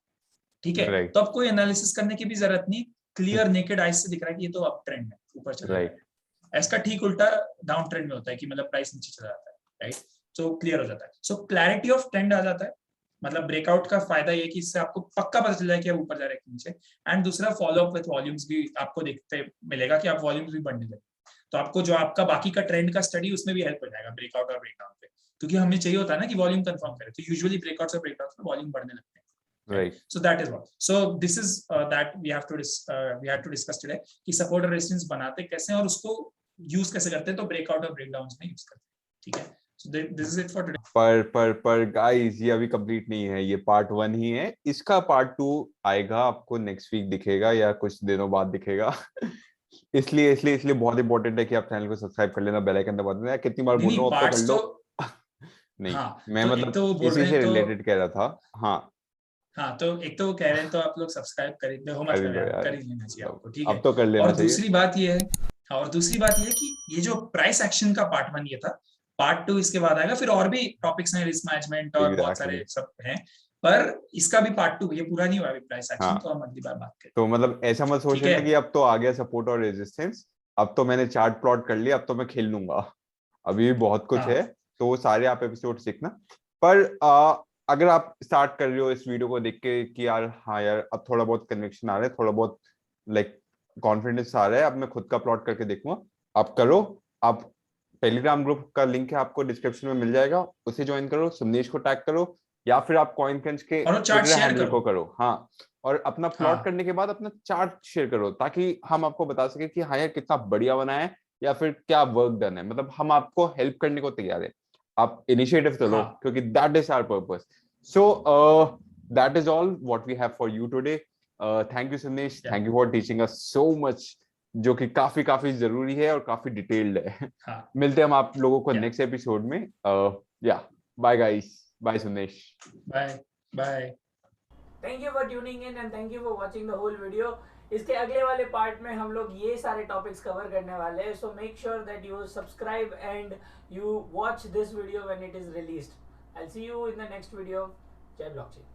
ठीक है, तो अब कोई एनालिसिस करने की भी जरूरत नहीं, क्लियर नेकेड आइज से दिख रहा है कि ये तो अप ट्रेंड में ऊपर चला रहा है। इसका ठीक उल्टा डाउन ट्रेंड में होता है कि मतलब प्राइस नीचे चला जाता है, राइट, तो क्लियर हो जाता है। सो क्लैरिटी ऑफ ट्रेंड आ जाता है। मतलब ब्रेकआउट का फायदा ये कि इससे आपको पक्का पता चल जाए कि अब ऊपर जा रहे हैं नीचे। एंड दूसरा फॉलो अप विद वॉल्यूम्स भी आपको देखते मिलेगा कि आप वॉल्यूम्स भी बढ़ने लगे, तो आपको जो आपका बाकी का ट्रेंड का स्टडी उसमें भी हेल्प हो जाएगा ब्रेकआउट और ब्रेकडाउन पे, क्योंकि हमें चाहिए होता है ना कि वॉल्यूम कंफर्म करें, तो यूजुअली ब्रेकआउट्स और ब्रेकडाउन्स में वॉल्यूम बढ़ने लगते हैं, right? So that is what. So this is that we have to discuss today कि सपोर्ट और रेजिस्टेंस बनाते कैसे हैं और उसको यूज कैसे करते हैं, तो ब्रेकआउट और ब्रेकडाउन्स में यूज करते हैं, ठीक है। So this is it for today. पर गाइस, ये अभी कंप्लीट नहीं है, ये पार्ट 1 ही है। इसका पार्ट 2 आएगा, आपको नेक्स्ट वीक दिखेगा या कुछ दिनों बाद दिखेगा। इसलिए बहुत इंपॉर्टेंट है कि आप चैनल को सब्सक्राइब कर लेना, बेल आइकन दबा देना। कितनी बार बोल रहा हूँ, अब तो कर लो। नहीं, हाँ, मैं तो मतलब तो वो बोल इसी रहे से हैं तो रिलेटेड कह रहा था। हाँ, तो एक तो वो कह रहे हैं तो आप लोग सब्सक्राइब कर दो, कर मतलब लो यार यार, कर ही लेना चाहिए आपको, ठीक है। अब तो कर लेना और चाहिए। दूसरी बात ये है, और दूसरी बात ये है कि ये जो प्राइस एक्शन का पार्ट 1 ये था, पार्ट 2 इसके बाद आएगा। फिर और भी टॉपिक्स हैं, रिस्क मैनेजमेंट और बहुत सारे सब हैं, पर इसका भी पार्ट 2, ये पूरा नहीं हुआ अभी प्राइस एक्शन, तो हम अगली बार बात करेंगे। तो मतलब ऐसा मत सोचना कि अब तो आ गया सपोर्ट और रेजिस्टेंस, अब तो मैंने चार्ट प्लॉट कर लिया, अब तो मैं खेल लूंगा। अभी भी बहुत कुछ है, तो वो सारे आप एपिसोड सीखना। पर अगर आप स्टार्ट कर रहे हो इस वीडियो को देख के कि यार हाँ यार, अब थोड़ा बहुत कन्विक्शन आ रहा है, थोड़ा बहुत लाइक कॉन्फिडेंस आ रहा है, अब मैं खुद का प्लॉट करके देखूंगा, आप करो। आप टेलीग्राम ग्रुप का लिंक है, आपको डिस्क्रिप्शन में मिल जाएगा, उसे ज्वाइन करो, संदेश को टैग करो, या फिर आप कॉइन क्रंच के ट्विटर हैंडल को करो। हाँ, और अपना प्लॉट करने के बाद अपना चार्ट शेयर करो, ताकि हम आपको बता सके कि हाँ यार कितना बढ़िया बना है या फिर क्या वर्क डन है। मतलब हम आपको हेल्प करने को तैयार है, आप इनिशिएटिव तो लो, क्योंकि that is our purpose. So that is all what we have for you today. Thank you Sandesh, thank you for teaching us so much, जो कि काफी जरूरी है और काफी डिटेल्ड है। मिलते हैं हम आप लोगों को नेक्स्ट एपिसोड में। या bye guys, bye Sandesh, bye. Thank you for tuning in and thank you for watching the whole video. इसके अगले वाले पार्ट में हम लोग ये सारे टॉपिक्स कवर करने वाले हैं, so make sure that you subscribe and you watch this video when it is released. I'll see you in the next video. Jai Blockchain.